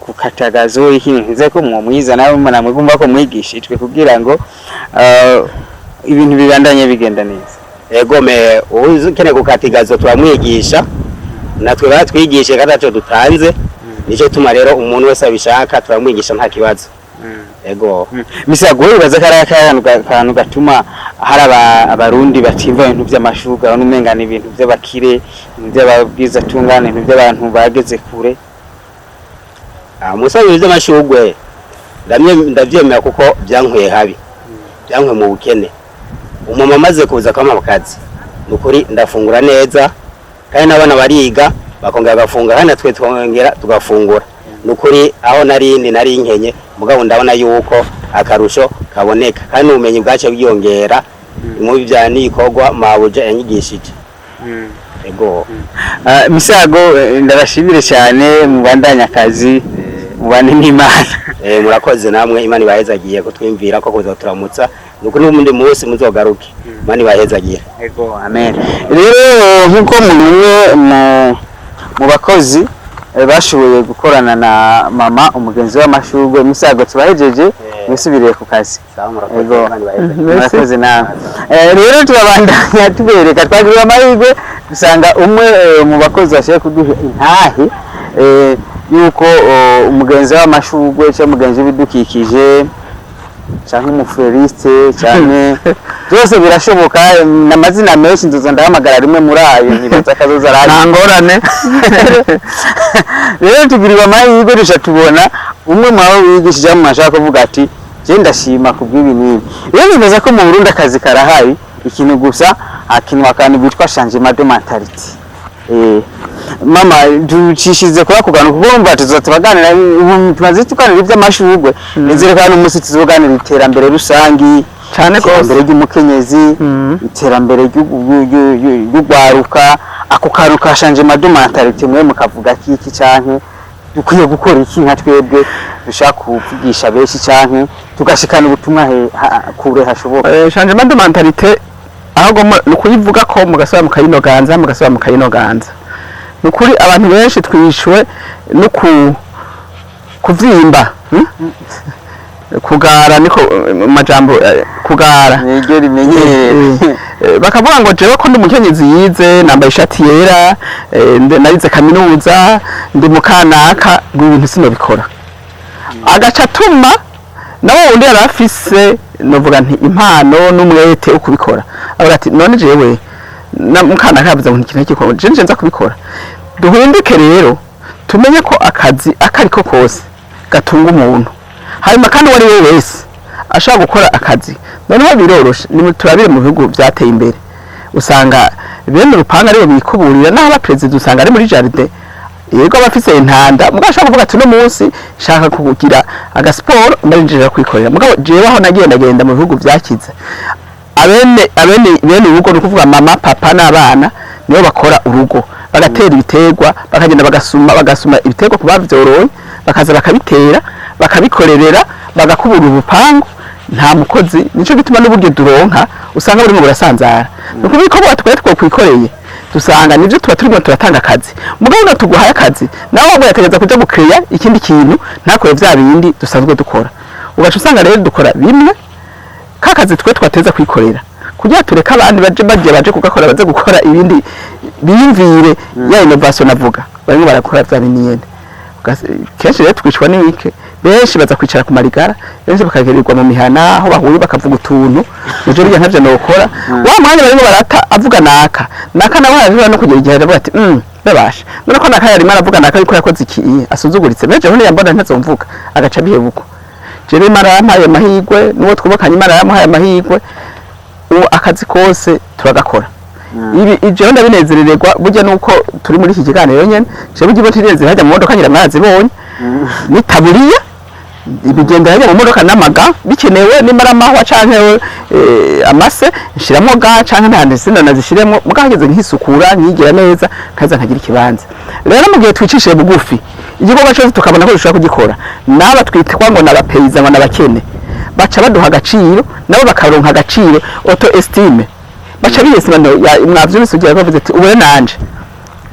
gukatagazo ikintu nze ko mwiza nawe namwe kumva ko mwigishijwe kugira ngo ibintu bibandanye bigenda neza yego me uzukene gukatigazo turamwigisha natwe batwigishe kataco dutanze nico tuma rero umuntu wese abishaka turamwigisha nta kibazo yego Misago uraza kantu gatuma hari abarundi batimva ibintu by'amashuga n'umengana ibintu by'abakire by'ababwiza tungane ibintu by'abantu bageze kure musabe by'amashugwe ndavyemera kuko byankwiye habi byankwiye mu bukene umama amaze kuza kwa mabakazi nukuri ndafungura neza kandi n'abana bariga bakongera gafunga hana twe twongera tugafungura nukuri aho nari nkenye mugabo ndabona yuko akarusho kaboneka kandi ubumenyi bwacu bwiyongera mu bijyanye n'ibikorwa mabuja yanyigishije ego Misago ndabashimire cyane mu bandanya akazi mubane n'Imana murakoze namwe Imana ibahezagiye kutwimvira ko kuza turamutsa nuko n'ubundi munsi muzogaruke Imana ibahezagiye ego amen rero nkuko munumwe mu bakozi bashoboye gukorana na mama umugenzi w'amashurwe Misago tubahejeje musubiriye ku kazi ego murakoze nawe rero turabandanya tubereka twagira amahirwe dusanga umwe mu bakozi bashoboye kuduha intahe yuko umugenzi w'amashurwe cyangwa umugenzi w'ibidukikije cyangwa umufloriste cyane byose birashoboka n'amazina menshi nzoza ndahamagara rimwe muri ayo ntibaza akazoza arari ntangorane rero tugiriwe amahirwe dusha tubona umwe mu abo bigishije mu mashaka kuvuga ati je ndashima kubw'ibi n'ibi rero nibaza ko mu Burundi akazi karahari ikintu gusa akinwa kandi bitwa changement de mentalité mama ducishize kora kugana kubomba tuzotubaganira tumaze tukanira iby'amashurwe nizere kandi umunsi tuzoganira iterambere rusangi cyane ko iterambere ry'umukenyezi iterambere ry'ugwaruka ako karuka changement de mentalité mwe mukavuga kiki canke dukwiye gukora iki nka twebwe dushaka kuvugisha benshi canke tugashikana ubutumwa kure hashoboka changement de mentalité ahubwo nukuyivuga ko mugasaba mu kayinoganza nukuri abantu benshi twishwe no kuvyimba kugara niko majambo kugara niryo rimenyereye bakavuga ngo jewe ko ndi umukenyezi yize nambaye ishati yera narize kaminuza ndi mukanaka ibintu sinobikora agaca atuma nawe undi yarafise novuga nti impano n'umwete ukubikora avuga ati none jewe mukanaka yavuze ngo ikintu cy'ikora je nza kubikora duhinduke rero tumenye ko akazi akariko kose gatunga umuntu hanyuma kandi wari we wese ashaka gukora akazi noneho biroroshe ni turabire mu bihugu byateye imbere usanga bene urupanga aribo bikuburira naho abaperezida usanga ari muri jardin yego abafise intanda mugashaka kuvuga ati no munsi shaka kugira agasport ndarinjira kwikorera mugabo jewe aho nagenda mu bihugu byakize abene urugo no kuvuga mama papa n'abana nibo bakora urugo bagatera ibiterwa bakagenda bagasuma ibiterwa kubavyoroye bakaza bakabitera bakabikorerera bagakubura ubupangu nta mukozi nico gituma n'uburyo duronka usanga burimo burasanzara nuko biko twetwe kwikoreye dusanga nivyo tuba turimo turatanga akazi mugabo ngo tuguhaye akazi nawe wabwo yategeza kuja gukreya ikindi kintu ntakore vya bindi dusanzwe dukora ugaca usanga rero dukora bimwe kakazi twe twateza kwikorera kugira tureka abandi baje kugakora baze gukora ibindi biyumvire ya innovation navuga barimo barakora vya bindi nyene kenshi rero twishwa n'ike benshi baza kwicara ku marigara benshi bakagerirwa mu mihana aho bahuye bakavuga utuntu ejo burya ntavyo nokora wa mwanya barimo barata avuga naka nawe arashobora no kugira igihe avuga ati babasha none ko naka yarimo aravuga naka ariko yakoze iki asuzuguritse beje hone yambona ntazomvuga agaca bihebuko je rero marampaye amahirwe nuwo twubakanye marampaye amahirwe akazi kose turagakora ibi jewe ndabinezerererwa burya nuko turi muri iki kiganiro nyene je burya bo tinezera hajya mu modoka nyira mwarazibonye nitaburiya ibigenda hajya mu modoka n'amaga bikenewe nimaramahwa canke amase nshiramo ga canke ntandisina nazishiremo mugahageze nkisukura nyigira neza kaza nkagira ikibanza rero mu gihe twicishije bugufi igikorwa cyose tukabona ko dushobora kugikora naba twitwa ngo nabapeiza ngo nabakene baca baduha agaciro nabo bakaronka agaciro auto estime baca biyesima mwavyo bisugira bavuze ati uwe nanje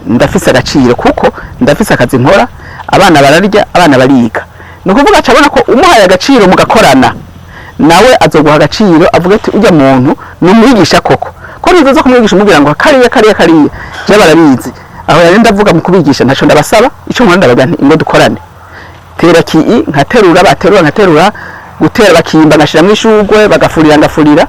ndafise agaciro kuko ndafise akazi nkora abana bararya abana bariga nukuvuga acabona ko umuhaye agaciro mugakorana nawe azoguha agaciro avuga ati ujya muntu numwigisha koko ko nizoza kumwigisha umubwira ngo kariya je barabizi aho yari ndavuga mu kubigisha ntaco ndabasaba ico nkora ndabaga nti ngo dukorane tera ki nkaterura nkaterura gutera bakimba ngashira mu ishugwe bagafurira ngafurira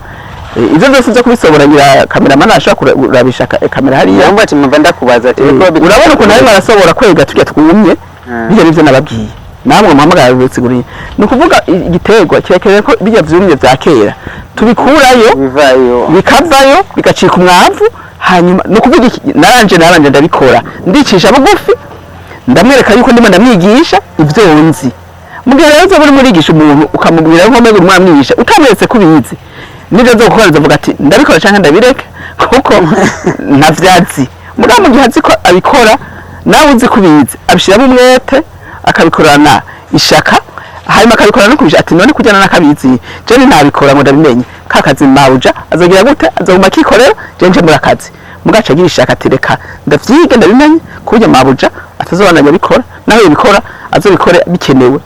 ivyo byose byo kubisoborangira cameraman ashaka kurabisha kamera hariya yumva ati mva ndakubaza ati urabona uko nawe barasobora kwega tujya twumye bijya nivyo nababwiye namwe muhamagara bitsiguriye nukuvuga igiterwa kirekere ko bijya vyumye vya kera tubikurayo bikavayo bigacika umwavu hanyuma nukuvuga naranje ndabikora ndicisha bugufi ndamwereka yuko ndimo ndamwigisha ivyo nzi mu gihe rero uzoba urimo urigisha umuntu ukamubwira nko mbega urimo uramwigisha utamweretse ko ubizi nibyo azokukora azavuga ati ndabikora canke ndabireke kuko ntavyazi mugabo mu gihe azi ko abikora nawe uzi ko ubizi abishiramo umwete akabikorana ishaka hanyuma akabikorana no kubisha ati none kujyana n'akabizi je ntabikora ngo ndabimenye kakazi mawuja azogira gute azoguma kikorera je nje muri akazi mugaca agira ishaka ati reka ndavyige ndabimenye kuburyo mabuja atazobananya bikora naho yabikora azobikore bikenewe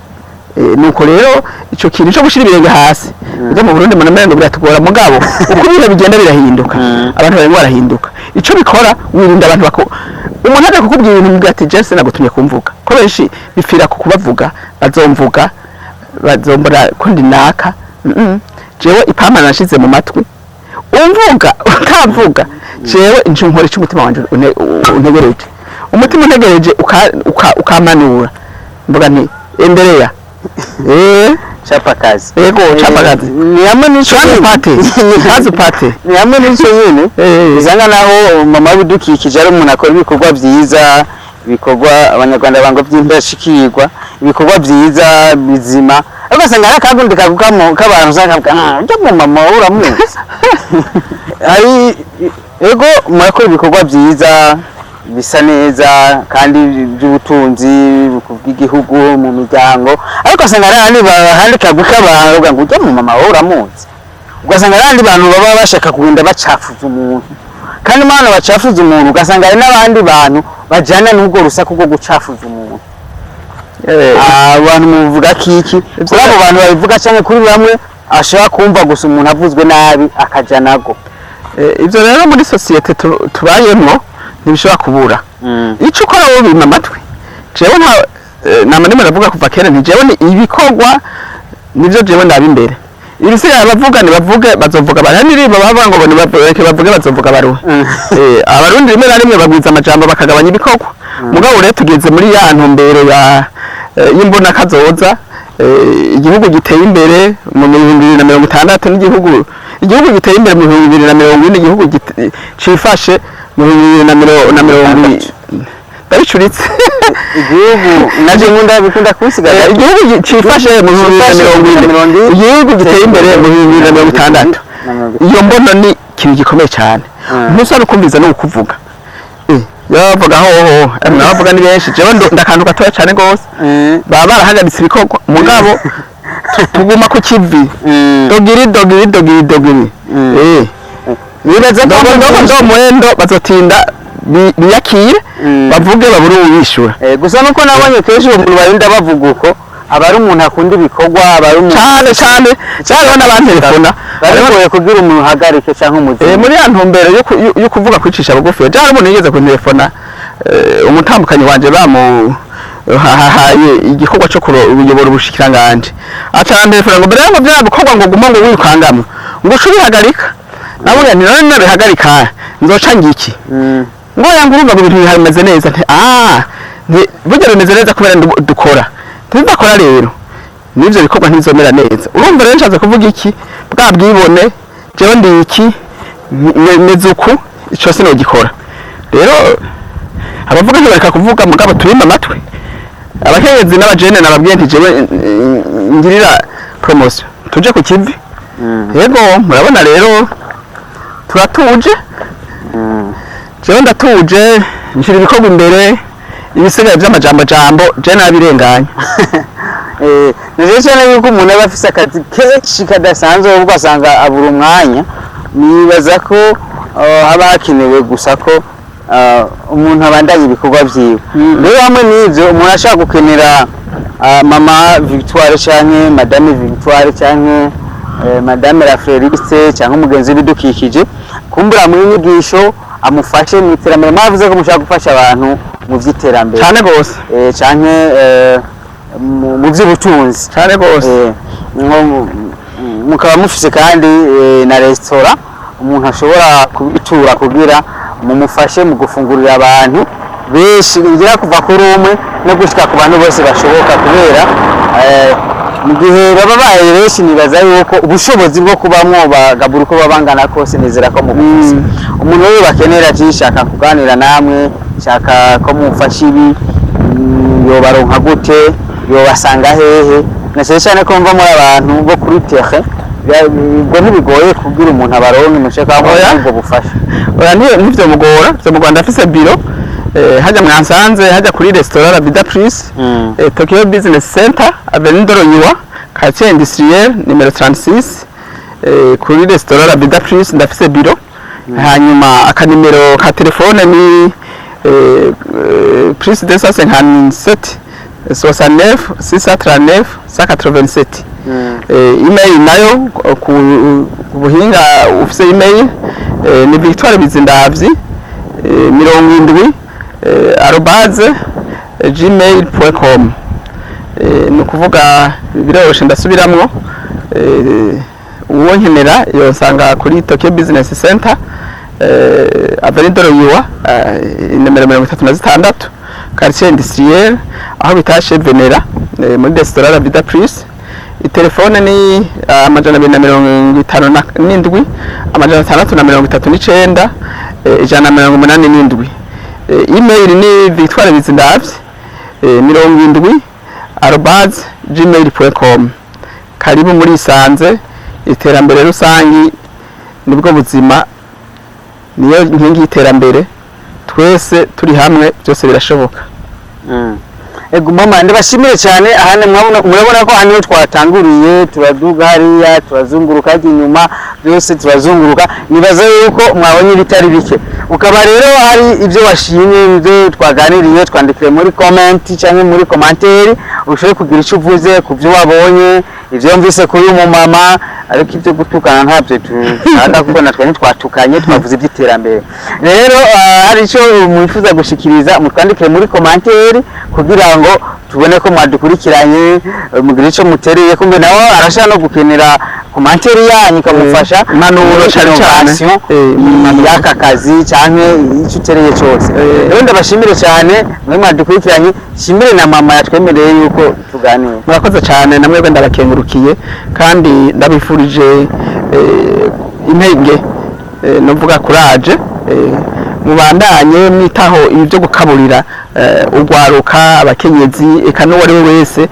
nuko rero ico kintu cyo gushira ibirenge hasi byo mu Burundi munamere ngo biratugora mugabo uko ibihe bigenda birahinduka abantu barimo barahinduka ico bikora wirinda abantu bako umuntu aje kukubwira ibintu mbwa ati Jesse nagutumye kumvuga ko benshi bifira ku kubavuga bazomvuga bazombora ko ndinaka jewe ipamana nashize mu matwi umvuga ukavuga jewe inje nkore cy'umutima wanje untegereje umutima untegereje ukamanura mvuga nti endelea chapa kazi yego chapa kazi ni hamwe n'ico pate ni hamwe n'ico nyine bizanga naho mama bidukikije ari umuntu akora ibikorwa byiza ibikorwa abanyarwanda bango by'imbashikirwa ibikorwa byiza bizima ariko sanga akagundi kagukamo kabantu sanga njya mu mama uramuzi ari ego murakora ibikorwa byiza bisa neza kandi by'ubutunzi bw'igihugu mu miryango ariko sanga ari bahandi kaguka abantu ngo njya mu mama uramuzi ugasanga ari bantu baba bashaka kurinda bacafuza umuntu kandi mana bacafuza umuntu ugasanga ari n'abandi bantu bajana n'ubwo rusaku rwo gucafuza umuntu abantu muvuga kiki kuri abo bantu babivuga cyane kuri bamwe ashaka kumva gusa umuntu avuzwe nabi akaja nago ivyo rero muri societe tubayemo ntibishobora kubura ico ukora wowe bima amatwi jewe nta nama ndimo ndavuga kuva kera nti jewe ni ibikorwa nivyo jewe ndaba imbere ibisigaye bavuga ni bavuge bazovuga baraniririmba bavuga ngo nibareke bavuge bazovuga baruhe abarundi rimwe na rimwe bagwiza amajambo bakagabanya ibikorwa mugabo rero tugeze muri ya ntumbero y'imbona kazoza igihugu giteye imbere mu 2060 n'igihugu giteye imbere mu 2040 igihugu cifashe mu 2040 ndabicuritse igihugu naje nkunda bikunda kusigara igihugu cifashe mu 2040 igihugu giteye imbere mu 2060 iyo mbono ni kintu gikomeye cyane ntusaba kumviza no kuvuga yavuga hoho navuga ni benshi jewe ndakanduka toya cyane gose baba barahagaritse ibikorwa mugabo tuguma ku kivi dogiri bibaza ko ndo mwendo bazotinda biyakire bavuge baburi uyishura gusa nuko nabonye kenshi umuntu barinda bavuga uko abari umuntu akunda ibikorwa abari umuntu cyane n'abantu telefona barigoye kugira umuntu hagarike cyangwa umuzi muri ya ntumbero yo kuvuga kwicisha bugufi cyane umuntu yigeze ku telefona umutambukanyi wanje hahaye igikorwa cyo kuyobora ubushikiranganje acana telefona ngo mbere ngo byabukorwa ngo guma ngo wirukangamo ngo ubihagarika naburiya ni none nabihagarika nzoca ngiki ngo yangurumva ngo ibintu bimeze neza burya bimeze neza kubera dukora tuzakora rero nivyo bikorwa ntibizomera neza urumva rero nshaze kuvuga iki bwa bwibone jewe ndi iki mezuku ico sino gikora rero abavuga ntibareka kuvuga mugabo tubima amatwi abakenyezi n'abajene nababwiye nti jewe ngirira promotion tuje ku kivi yego murabona rero turatuje jewe ndatuje nshira ibikorwa imbere ibisigaye by'amajambo je nabirenganya nje cyane yuko umuntu aba afise akazi kenshi kadasanzwe ubwo asanga abura umwanya nibaza ko haba hakenewe gusa ko umuntu abandanye ibikorwa vyiwe rero hamwe n'ivyo umuntu ashaka gukenera mama Victoire canke madame Victoire canke madame Rafferiste canke umugenzi w'ibidukikije kumbura mu nyigisho amufashe mu iterambere mwavuze ko mushaka gufasha abantu mu vy'iterambere cyane gose canke mu by'ubutunzi cyane gose mukaba mufise kandi na restaurant umuntu ashobora kubitura kugira mumufashe mu gufungurira abantu benshi ngira kuva kuri umwe no gushika ku bantu bose bashoboka kubera mu gihe baba baye benshi nibaza yuko ubushobozi bwo kubamwo bagabura uko babangana kose nizera ko mubufise umuntu we bakenera ashaka kuganira namwe shaka ko mufasha ibi yobaronka gute yobasanga hehe na cyane ko mva muri abantu bo kuri terre ubwo ntibigoye kubwira umuntu abaronke mushaka aho ubwo bufasha oya nivyo mugora byo mu Rwanda afise biro hajya mwansanze hajya kuri restaurant La Vida Plus Tokyo Business Center Avenue de Roywa quartier industriel numero 36 kuri restaurant La Vida Plus ndafise biro hanyuma akanimero ka telefone ni plus 257 69 639 187 email nayo ku buhinga ufise email ni Victoire Bizindavyi 70 @gmail.com ni ukuvuga biroroshe ndasubiramwo uwo nkenera yosanga kuri Tokyo Business Center Avenue de Roywa numero 36 quartier industriel aho bitashe Venera muri restaurant La Vida Plus telefone ni amajana 257 amajana 639 187 email ni Victoire Bizindavyi 70 @gmail.com karibu muri Sanze iterambere rusangi nibwo buzima niyo nkingi iterambere twese turi hamwe byose birashoboka ego mama ndabashimire cyane ahane murabona ko hano twatanguriye turaduga hariya turazunguruka inyuma byose turazunguruka nibaza yuko mwabonye bitari bike ukaba rero hari ibyo washimye ibyo twaganiriye twandikire muri comment cyangwa muri commentaire ushobore kugira icyo uvuze ku byo wabonye ibyo mvise kuri umumama ariko ibyo gutukana ntabyo tushaka kuko natwe twatukanye twavuze iby'iterambere rero hari icyo mwifuza gushikiriza mutwandikire muri commentaire kugira ngo tubone ko mwadukurikiranye mugira icyo mutereye kumbe nawe arashaka no gukenera commentaire yanyu kamufasha manuro cyane yaka kazi cyane icyo utereye cyose rero ndabashimire cyane mwe mwadukurikiranye shimire na mama yatwemereye yuko tuganira murakoze cyane namwe ndabakengurukiye kandi ndabifurije intege novuga courage mubandanye mwitaho ibi byo gukaburira ugwaruka abakenyezi eka no wari wese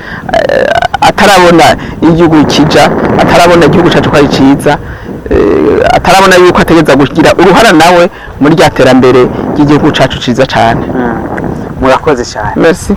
atarabona igihugu kija atarabona igihugu cyacu kwari ciza atarabona yuko ategeza kugira uruhara nawe muri rya terambere ry'igihugu cyacu ciza cyane murakoze cyane merci